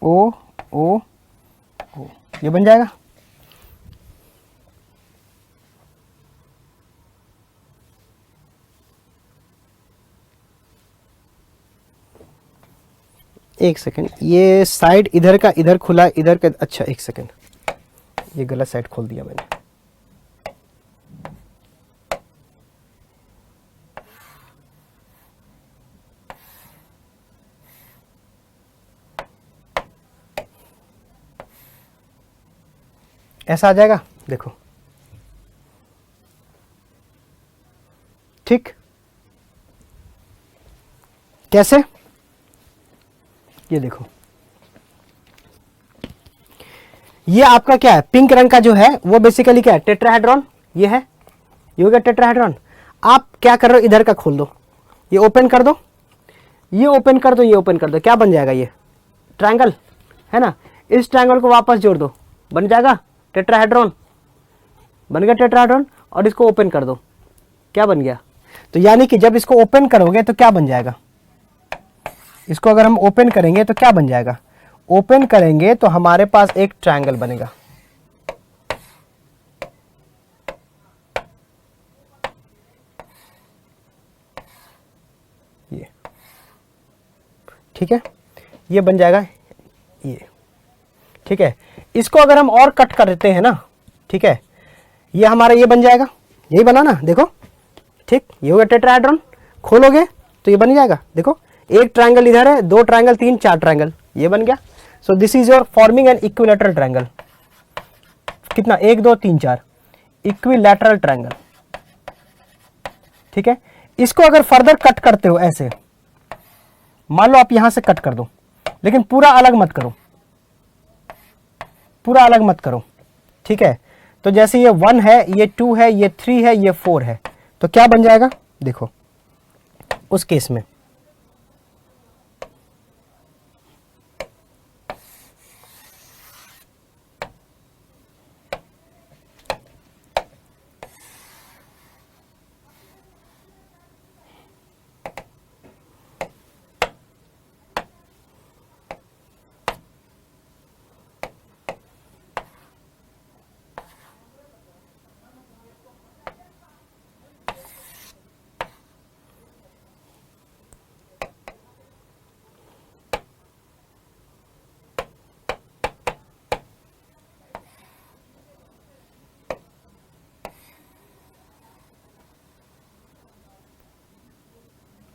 ओ ओ ओ, ये बन जाएगा। एक सेकंड, ये साइड इधर का इधर खुला, इधर का, अच्छा एक सेकंड, ये गलत साइड खोल दिया मैंने। ऐसा आ जाएगा, देखो, ठीक, कैसे, ये देखो, ये आपका क्या है, पिंक रंग का जो है वो बेसिकली क्या है, टेट्राहेड्रॉन, ये है, ये हो गया टेट्राहेड्रॉन। आप क्या कर रहे हो, इधर का खोल दो, ये ओपन कर दो, ये ओपन कर दो, ये ओपन कर दो, क्या बन जाएगा, ये ट्रायंगल है ना। इस ट्रायंगल को वापस जोड़ दो, बन जाएगा टेट्राहेड्रॉन, बन गया टेट्राहेड्रॉन। और इसको ओपन कर दो, क्या बन गया। तो यानी कि जब इसको ओपन करोगे तो क्या बन जाएगा, इसको अगर हम ओपन करेंगे तो क्या बन जाएगा, ओपन करेंगे तो हमारे पास एक ट्रायंगल बनेगा। ये ठीक है, ये बन जाएगा, ये ठीक है। इसको अगर हम और कट कर देते हैं ना, ठीक है, ये हमारा ये बन जाएगा, यही बना ना, देखो, ठीक, ये हो गया टेट्राहेड्रॉन। खोलोगे तो ये बन जाएगा, देखो, एक ट्रायंगल इधर है, 2 ट्रायंगल, 3 4 ट्रायंगल, ये बन गया। So this is your forming an equilateral triangle. कितना, 1 2 3 4, इक्विलैटरल ट्रायंगल, ठीक है। इसको अगर फर्दर कट करते हो ऐसे, मान लो आप यहां से कट कर दो, लेकिन पूरा अलग मत करो, पूरा अलग मत करो, ठीक है। तो जैसे ये 1 है, ये 2 है, ये 3 है, ये 4 है, तो क्या बन जाएगा, देखो, उस केस में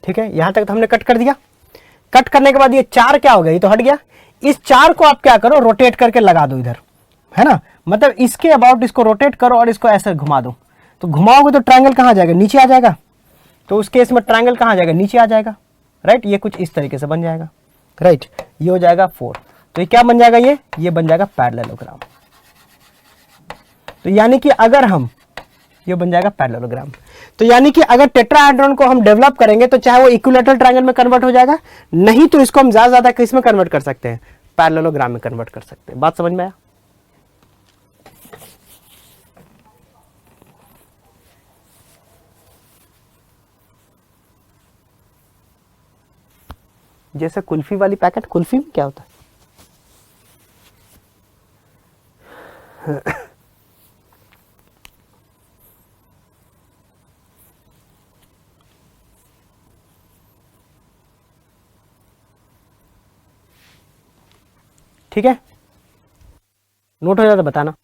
ठीक है, यहां तक तो हमने कट कर दिया। कट करने के बाद ये 4 क्या हो गया, ये तो हट गया। इस 4 को आप क्या करो, रोटेट करके लगा दो इधर, है ना, मतलब इसके अबाउट इसको रोटेट करो और इसको ऐसे घुमा दो। तो घुमाओगे तो ट्रायंगल कहां जाएगा, नीचे आ जाएगा। तो उस केस में ट्रायंगल कहां जाएगा, नीचे आ जाएगा, राइट। ये कुछ इस तरीके से बन जाएगा, राइट। ये हो जाएगा 4। तो ये क्या बन जाएगा, ये बन जाएगा पैरेललोग्राम। तो यानी कि अगर हम, ये बन जाएगा पैरेललोग्राम। तो यानी कि अगर टेट्राहेड्रॉन को हम डेवलप करेंगे तो चाहे वो इक्विलैटरल ट्रायंगल में कन्वर्ट हो जाएगा, नहीं तो इसको हम ज्यादा किस में कन्वर्ट कर सकते हैं, पैरेललोग्राम में कन्वर्ट कर सकते हैं। बात समझ में आया? जैसे कुल्फी वाली पैकेट, कुल्फी में क्या होता है ठीक है, नोट हो जाता तो बताना।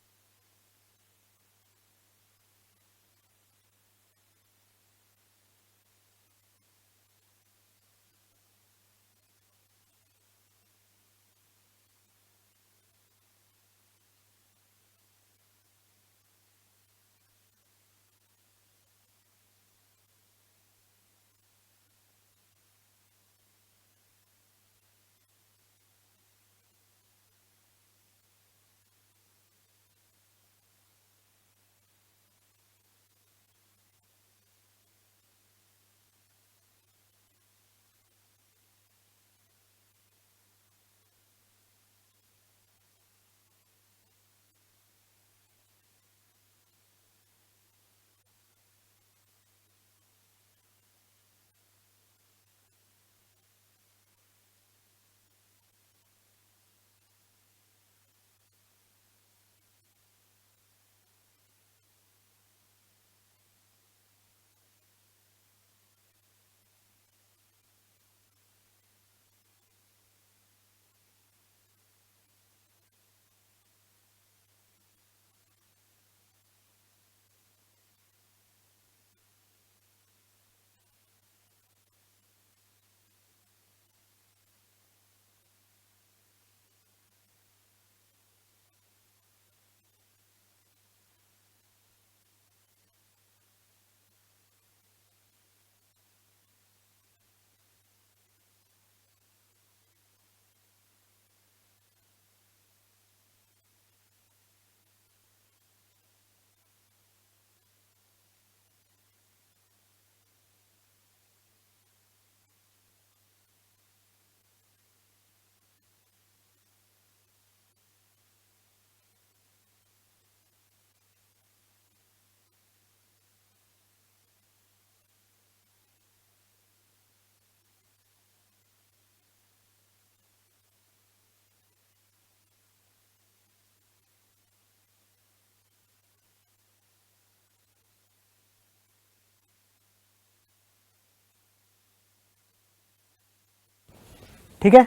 ठीक है,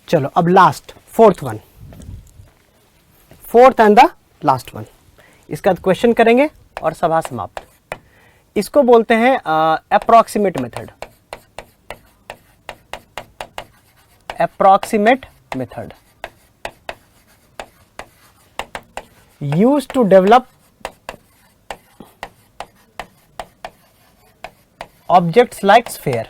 चलो अब last, fourth and the last one, इसका क्वेश्चन करेंगे और सभा समाप्त। इसको बोलते हैं approximate method. Approximate method used to develop objects like sphere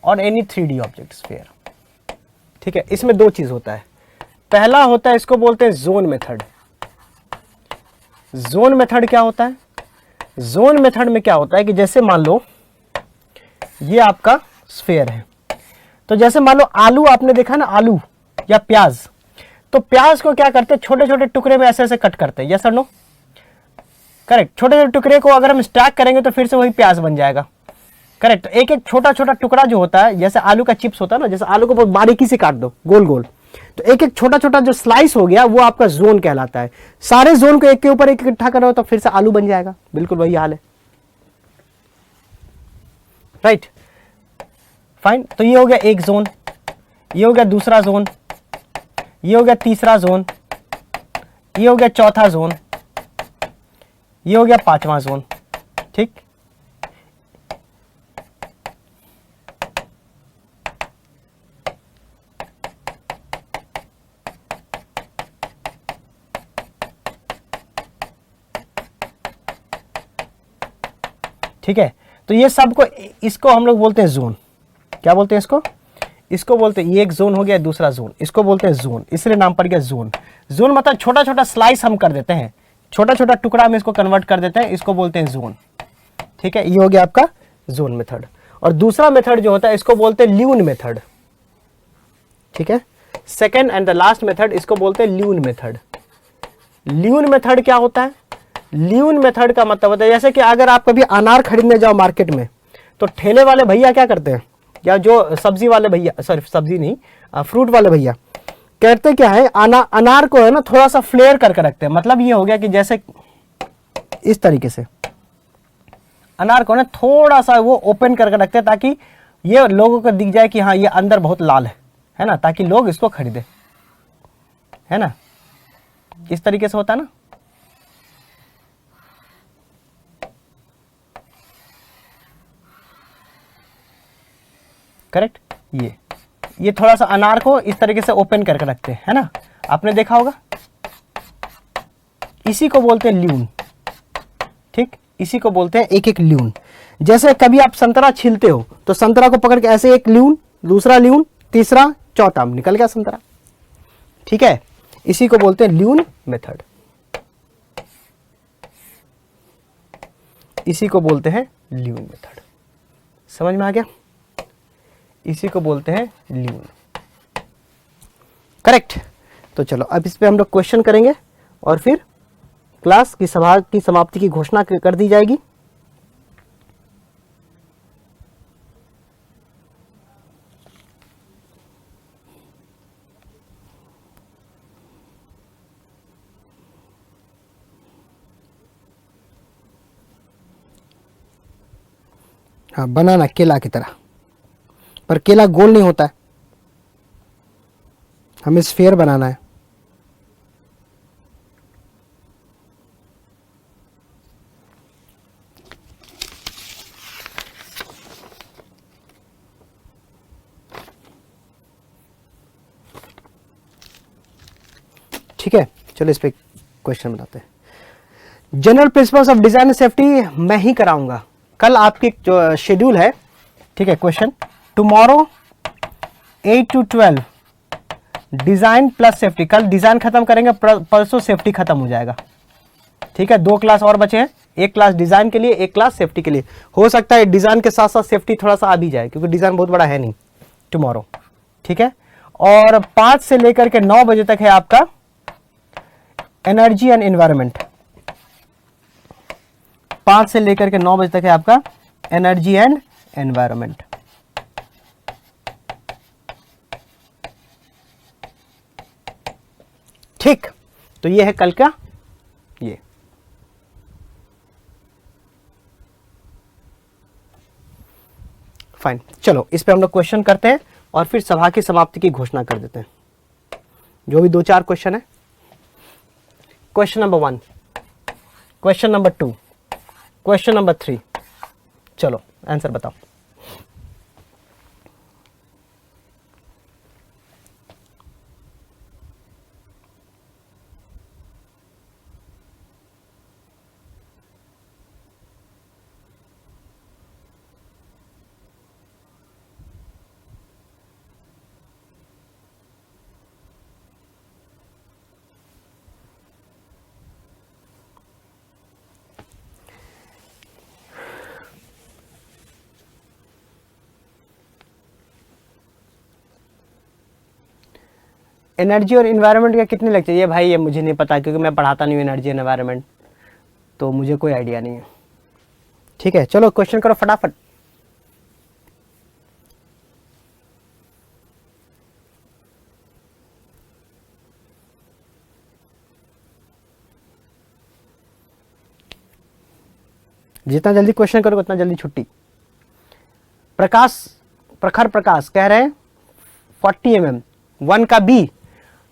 और एनी 3D ऑब्जेक्ट स्फीयर। ठीक है, इसमें दो चीज होता है। पहला होता है, इसको बोलते हैं जोन मेथड। जोन मेथड क्या होता है, जोन मेथड में क्या होता है कि जैसे मान लो ये आपका स्फीयर है, तो जैसे मान लो आलू आपने देखा ना, आलू या प्याज, तो प्याज को क्या करते हैं, छोटे छोटे टुकड़े में ऐसे ऐसे कट करते हैं, यस और नो, करेक्ट। छोटे छोटे टुकड़े को अगर हम स्टैक करेंगे तो फिर से वही प्याज बन जाएगा, करेक्ट। एक एक छोटा छोटा टुकड़ा जो होता है, जैसे आलू का चिप्स होता है ना, जैसे आलू को बहुत बारीकी से काट दो गोल गोल, तो एक एक छोटा छोटा जो स्लाइस हो गया वो आपका जोन कहलाता है। सारे जोन को एक के ऊपर एक इकट्ठा करो तो फिर से आलू बन जाएगा, बिल्कुल वही हाल है, राइट, फाइन। तो ये हो गया एक जोन, ये हो गया दूसरा जोन, ये हो गया तीसरा जोन, ये हो गया चौथा जोन, ये हो गया पांचवा जोन। ठीक। ठीक है, तो ये सबको, इसको हम लोग बोलते हैं जोन। क्या बोलते हैं इसको? इसको बोलते हैं, ये एक जोन हो गया, दूसरा जोन, इसको बोलते हैं जोन, इसलिए नाम पड़ गया जोन। जोन मतलब छोटा छोटा स्लाइस हम कर देते हैं, छोटा छोटा टुकड़ा में इसको कन्वर्ट कर देते हैं, इसको बोलते हैं जोन। ठीक है, ये हो गया आपका जोन मेथड। और दूसरा मेथड जो होता है इसको बोलते हैं ल्यून मेथड। ठीक है, second and the last method इसको बोलते हैं ल्यून मेथड। ल्यून मेथड क्या होता है? ल्यून मेथड का मतलब होता है, जैसे कि अगर आप कभी अनार खरीदने जाओ मार्केट में, तो ठेले वाले भैया क्या करते हैं, या जो सब्जी वाले भैया, सॉरी सब्जी नहीं, फ्रूट वाले भैया कहते क्या है, अनार को है ना थोड़ा सा फ्लेयर करके रखते हैं। मतलब ये हो गया कि जैसे इस तरीके से अनार को ना थोड़ा सा वो ओपन करके रखते हैं, ताकि ये लोगों को दिख जाए कि हाँ ये अंदर बहुत लाल है ना, ताकि लोग इसको खरीदे, है ना। इस तरीके से होता है ना। करेक्ट। ये थोड़ा सा अनार को इस तरीके से ओपन करके रखते हैं, है ना, आपने देखा होगा। इसी को बोलते हैं ल्यून। ठीक, इसी को बोलते हैं एक एक ल्यून। जैसे कभी आप संतरा छीलते हो तो संतरा को पकड़ के ऐसे एक ल्यून, दूसरा ल्यून, तीसरा, चौथा, निकल गया संतरा। ठीक है, इसी को बोलते हैं ल्यून मेथड। इसी को बोलते हैं ल्यून मेथड। समझ में आ गया? इसी को बोलते हैं ल्यून। करेक्ट। तो चलो अब इस पे हम लोग क्वेश्चन करेंगे और फिर क्लास की सभा की समाप्ति की घोषणा कर दी जाएगी। हाँ, बनाना केला की तरह, पर केला गोल नहीं होता है, हमें स्फीयर बनाना है। ठीक है, चलो इस पे क्वेश्चन बनाते हैं। General principles of design and safety मैं ही कराऊंगा। कल आपकी जो शेड्यूल है, ठीक है, question tomorrow 8 to 12 design plus safety. कल डिजाइन खत्म करेंगे, परसों सेफ्टी खत्म हो जाएगा। ठीक है, 2 क्लास और बचे हैं, एक क्लास डिजाइन के लिए, एक क्लास सेफ्टी के लिए। हो सकता है डिजाइन के साथ साथ सेफ्टी थोड़ा सा आ भी जाए, क्योंकि डिजाइन बहुत बड़ा है नहीं टुमारो। ठीक है, और 5 से लेकर के 9 बजे तक है आपका एनर्जी एंड एनवायरनमेंट। 5 से लेकर के 9 बजे तक है आपका एनर्जी एंड एनवायरनमेंट। ठीक, तो ये है कल का ये। फाइन, चलो इस पे हम लोग क्वेश्चन करते हैं और फिर सभा की समाप्ति की घोषणा कर देते हैं। जो भी 2-4 क्वेश्चन है। Question number 1, question number 2, question number 3। चलो आंसर बताओ। एनर्जी और इन्वायरमेंट का कितने लेक्चर? ये भाई ये मुझे नहीं पता, क्योंकि मैं पढ़ाता नहीं हूँ एनर्जी एंड एनवायरमेंट, तो मुझे कोई आइडिया नहीं है। ठीक है, चलो क्वेश्चन करो फटाफट। जितना जल्दी क्वेश्चन करोगे उतना जल्दी छुट्टी। प्रकाश, प्रखर प्रकाश कह रहे हैं 40 mm 1 का B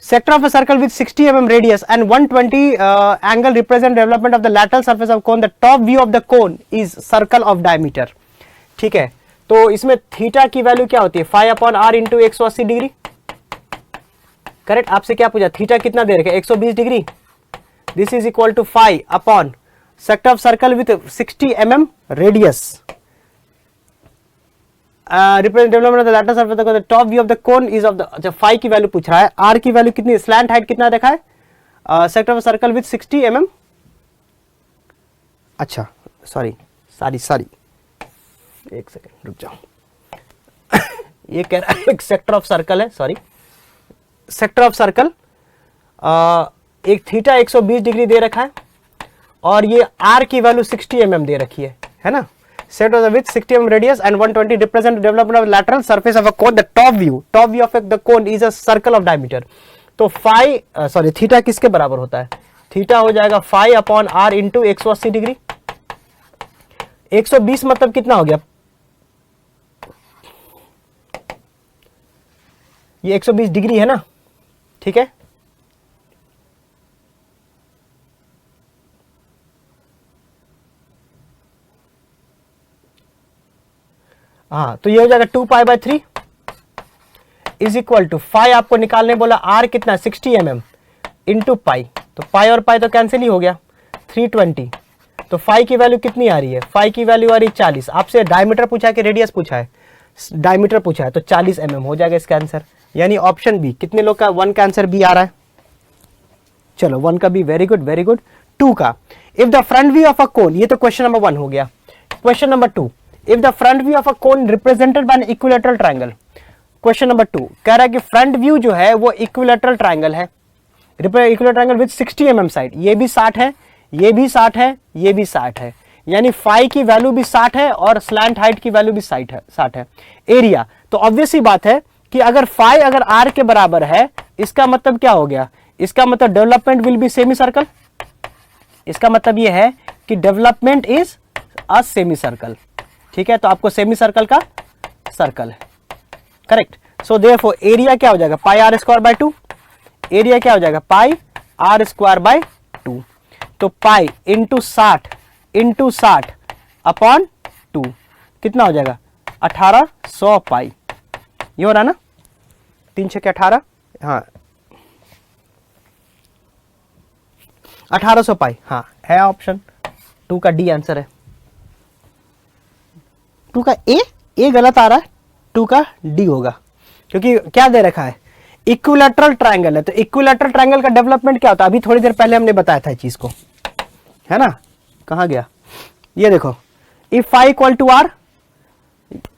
sector of a circle with 60 mm radius and 120 angle represent development of the lateral surface of cone. The top view of the cone is circle of diameter. ठीक है, तो इसमें थीटा की वैल्यू क्या होती है, phi upon R into 180 degree. Correct. आपसे क्या पूछा, थीटा कितना दे रखा है, 120 degree. This is equal to phi upon sector of circle with 60 mm radius represent development of the lateral surface the top view of the cone is of the. अच्छा, फाई की वैल्यू पूछ रहा है, आर की वैल्यू कितनी, स्लैंट हाइट कितना देखा है, sector of circle with 60 mm. अच्छा सॉरी, एक सेकेंड रुक जाओ. ये कह रहा है एक सेक्टर ऑफ सर्कल है, सॉरी, सेक्टर ऑफ सर्कल एक थीटा 120 डिग्री दे रखा है और ये आर की वैल्यू 60 mm दे रखी है ना. Set with 60 mm radius and 120 represent development of lateral surface of a cone. The top view of the cone is a circle of diameter. तो फाई सॉरी थीटा किसके बराबर होता है, थीटा हो जाएगा phi upon R into 180 degree. 120 मतलब कितना हो गया, ये 120 डिग्री है ना. ठीक है, हाँ, तो ये हो जाएगा 2 pi by 3 is equal to phi आपको निकालने बोला, आर कितना 60 mm इंटू पाई, तो पाई और पाई तो कैंसिल ही हो गया, 320. तो फाई की वैल्यू कितनी आ रही है, फाई की वैल्यू आ रही है 40. आपसे डायमीटर पूछा है कि रेडियस पूछा है, डायमीटर पूछा है, तो 40 mm हो जाएगा इसका आंसर. यानी ऑप्शन बी. कितने लोग का 1 का आंसर बी आ रहा है, चलो 1 का B, very good very good. 2 का, if the front view of a cone, ये तो क्वेश्चन नंबर 1 हो गया. Question number 2, if the front view of a cone represented by an equilateral triangle. Question number 2 कह रहा है कि फ्रंट व्यू जो है वो इक्विलेटरल ट्रायंगल है, equilateral triangle with 60 mm side. ये भी 60 है, ये भी 60 है, ये भी 60 है, यानी फाई की वैल्यू भी 60 है और स्लैंट हाइट की वैल्यू भी 60 है. एरिया, तो ऑब्वियस सी बात है कि अगर फाई अगर आर के बराबर है, इसका मतलब क्या हो गया, इसका मतलब development will be semi circle. इसका मतलब ये है कि development is a semi circle. ठीक है, तो आपको सेमी सर्कल का सर्कल है, करेक्ट. सो देयरफॉर एरिया क्या हो जाएगा, पाई आर स्क्वायर बाय 2. एरिया क्या हो जाएगा, पाई आर स्क्वायर बाय 2. तो पाई इंटू 60 अपॉन 2 कितना हो जाएगा, 1800 पाई. ये हो रहा ना, 3 6 18, हाँ 1800 पाई, हाँ है ऑप्शन 2 का डी आंसर है. 2 का ए गलत आ रहा है, 2 का डी होगा, क्योंकि क्या दे रखा है, इक्विलैटरल ट्रायंगल है. तो इक्विलैटरल ट्रायंगल का डेवलपमेंट क्या होता है, अभी थोड़ी देर पहले हमने बताया था इस चीज को, है ना. कहां गया, ये देखो, if phi equal to R,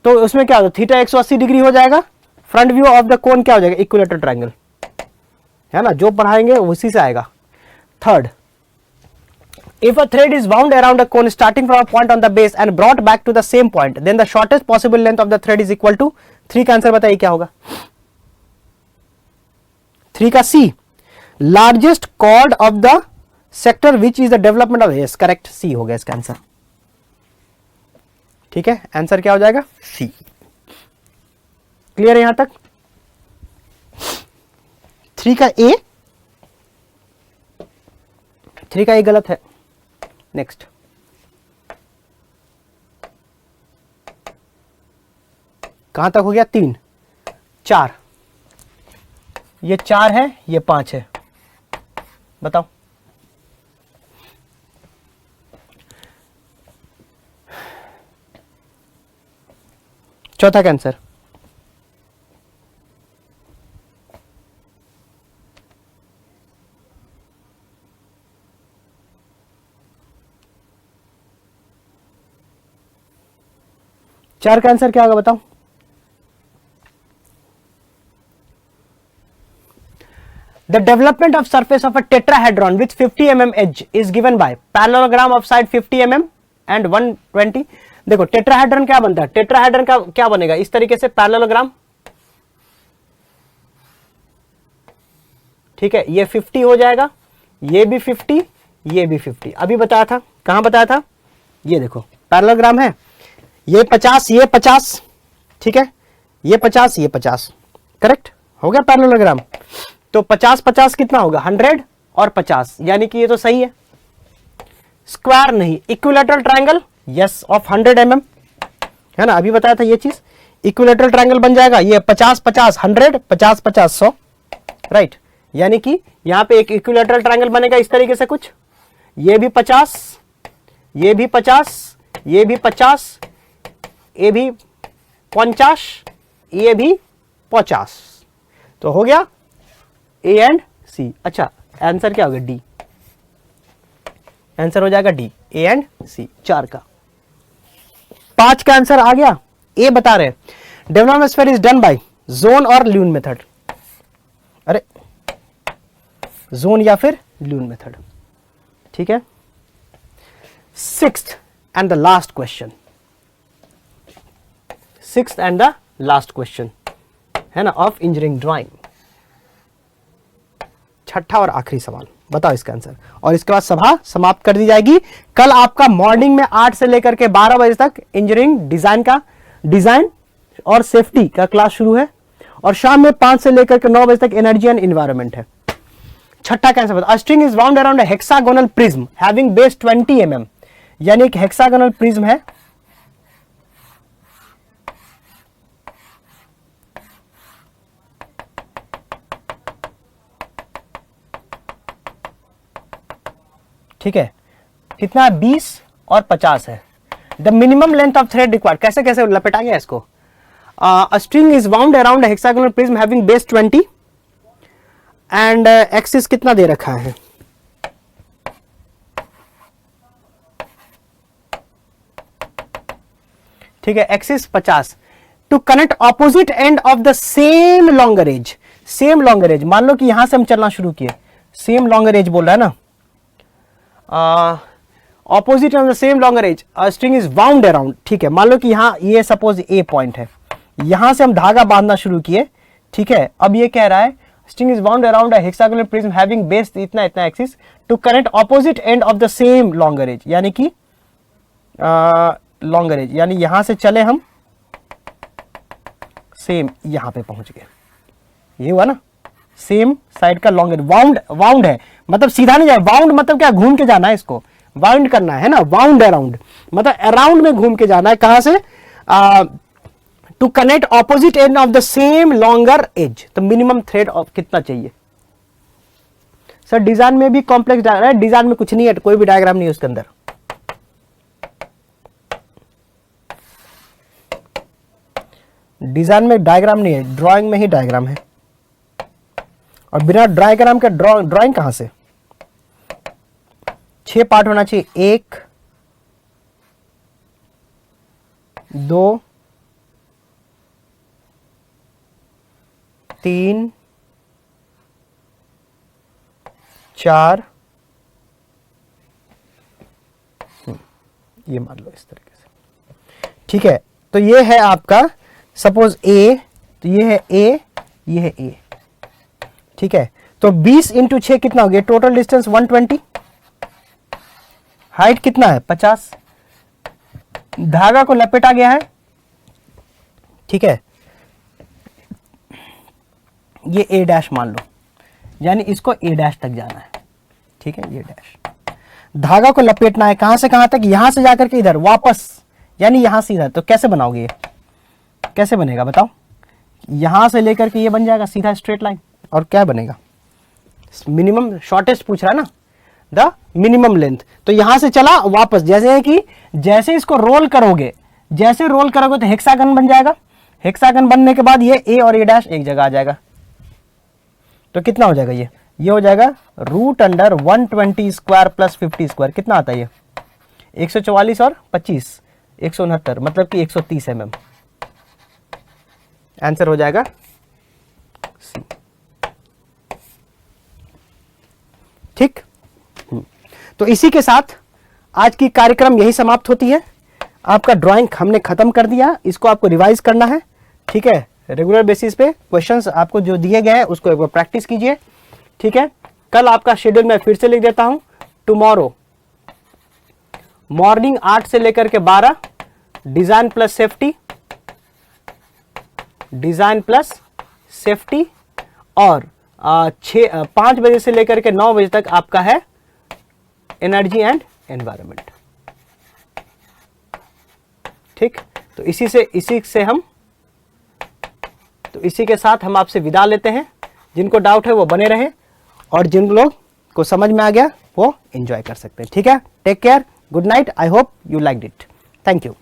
तो उसमें क्या होता है, थीटा 180 डिग्री हो जाएगा. फ्रंट व्यू ऑफ द कोन क्या हो जाएगा, इक्विलैटरल ट्रायंगल, है ना, जो पढ़ाएंगे उसी से आएगा. Third, if a thread is wound around a cone starting from a point on the base and brought back to the same point, then the shortest possible length of the thread is equal to 3 का आंसर बताइए क्या होगा, 3 का सी, largest chord of the sector which is the development of, yes correct, सी हो गया इसका आंसर. ठीक है, आंसर क्या हो जाएगा, सी. क्लियर है यहां तक. 3 का ए गलत है. नेक्स्ट, कहां तक हो गया, 3 4, ये 4 है, ये 5 है, बताओ. चौथा का आंसर, चार का आंसर क्या होगा बताओ. The development of surface of a tetrahedron with 50 mm edge is given by parallelogram of side 50 mm and 120. देखो टेट्राहेड्रन क्या बनता है, टेट्राहेड्रन का क्या बनेगा, इस तरीके से पैरेललोग्राम. ठीक है, ये 50 हो जाएगा, ये भी 50, ये भी 50. अभी बताया था, कहां बताया था, ये देखो पैरेललोग्राम है, ये 50, ये 50, ठीक है, ये 50, ये 50, करेक्ट हो गया पैरेललोग्राम. तो 50-50 कितना होगा 100 और 50, यानी कि ये तो सही है। स्क्वायर नहीं, equilateral triangle yes of 100 mm, है ना, अभी बताया था ये चीज। इक्विलैटरल ट्रायंगल बन जाएगा ये 50-50 100, 50-50 100, राइट। यानी कि यहां पे एक इक्विलैटरल ट्रायंगल बनेगा इस तरीके से कुछ, ये भी 50, ये भी 50, ये भी 50, ये भी 50, ये भी 50, तो हो गया ए एंड सी। अच्छा आंसर क्या हो गया डी, आंसर हो जाएगा डी, ए एंड सी, 4 का। 5 का आंसर आ गया। ए बता रहे development sphere is done by zone और ल्यून मेथड, अरे जोन या फिर ल्यून मेथड, ठीक है। 6th and the last question, 6th and the last question है ना ऑफ इंजीनियरिंग ड्राइंग, छठा और आखिरी सवाल, बताओ इसका आंसर, और इसके बाद सभा समाप्त कर दी जाएगी। कल आपका मॉर्निंग में 8 से लेकर के 12 बजे तक इंजीनियरिंग डिजाइन का, डिजाइन और सेफ्टी का क्लास शुरू है, और शाम में 5 से लेकर के 9 बजे तक एनर्जी एंड एनवायरनमेंट है। छठा कैसे बता, string is bound around a hexagonal prism having base 20 mm, यानी एक हेक्सागोनल प्रिज्म है, ठीक है, कितना 20 और 50 है। The minimum length of thread required, कैसे कैसे लपेटाएंगे इसको। String is bound around hexagonal prism having base 20 and axis कितना दे रखा है, ठीक है, axis 50। To connect opposite end of the same longer edge, same longer edge, मान लो कि यहां से हम चलना शुरू किए, सेम लॉन्गर एज बोल रहा है ना, opposite of the same longer edge string is bound around, ठीक है। मान लो कि यहां ये सपोज ए पॉइंट है, यहां से हम धागा बांधना शुरू किए, ठीक है। अब ये कह रहा है string is bound around a hexagonal prism having base इतना इतना axis to connect opposite end of the same longer edge, यानी कि लॉन्गर एज, यानी यहां से चले हम सेम यहां पे पहुंच गए, ये हुआ ना, सेम साइड का लॉन्गर, वाउंड, वाउंड है मतलब सीधा नहीं जाए, वाउंड मतलब क्या, घूम के जाना है, इसको वाउंड करना है ना, वाउंड अराउंड मतलब अराउंड में घूम के जाना है, कहां से, to connect opposite end of the same longer edge, तो मिनिमम थ्रेड ऑफ कितना चाहिए। सर डिजाइन में भी कॉम्प्लेक्स डायग्राम है, डिजाइन में कुछ नहीं है, कोई भी डायग्राम नहीं है उसके अंदर, डिजाइन में डायग्राम नहीं है, ड्राइंग में ही डायग्राम है, और बिना डायग्राम के ड्राइंग कहां से। 6 पार्ट होना चाहिए, 1 2 3 4, ये मान लो इस तरीके से, ठीक है। तो ये है आपका सपोज ए, तो ये है ए, ये है ए, ठीक है। तो 20 × 6 कितना हो गया, टोटल डिस्टेंस 120, हाइट कितना है 50, धागा को लपेटा गया है, ठीक है, ये ए डैश मान लो, यानी इसको ए डैश तक जाना है, ठीक है, ये डैश, धागा को लपेटना है कहां से कहां तक, यहां से जाकर के इधर वापस, यानी यहां से इधर, तो कैसे बनाओगे, ये कैसे बनेगा बताओ, यहां से लेकर के ये बन जाएगा सीधा स्ट्रेट लाइन, और क्या बनेगा, मिनिमम शॉर्टेस्ट पूछ रहा है ना, द मिनिमम लेंथ, तो यहां से चला वापस, जैसे है कि जैसे इसको रोल करोगे, जैसे रोल करोगे तो हेक्सागन बन जाएगा, हेक्सागन बनने के बाद ये ए और ए डैश एक जगह आ जाएगा, तो कितना हो जाएगा, ये हो जाएगा √120 स्क्वायर प्लस 50 स्क्वायर, कितना आता है ये 144 और 25 169, मतलब कि 130 mm, आंसर हो जाएगा सी, ठीक। तो इसी के साथ आज की कार्यक्रम यही समाप्त होती है। आपका ड्राइंग हमने खत्म कर दिया, इसको आपको रिवाइज करना है, ठीक है, रेगुलर बेसिस पे क्वेश्चंस आपको जो दिए गए हैं उसको एक बार प्रैक्टिस कीजिए, ठीक है। कल आपका शेड्यूल मैं फिर से लिख देता हूं, टुमारो मॉर्निंग 8 से लेकर के 12 design plus safety, design plus safety, और 5 बजे से लेकर के 9 बजे तक आपका है एनर्जी एंड एनवायरनमेंट। ठीक, तो इसी के साथ हम आपसे विदा लेते हैं। जिनको डाउट है वो बने रहे, और जिन लोग को समझ में आ गया वो एंजॉय कर सकते हैं। ठीक है, take care, good night, I hope you liked it, thank you.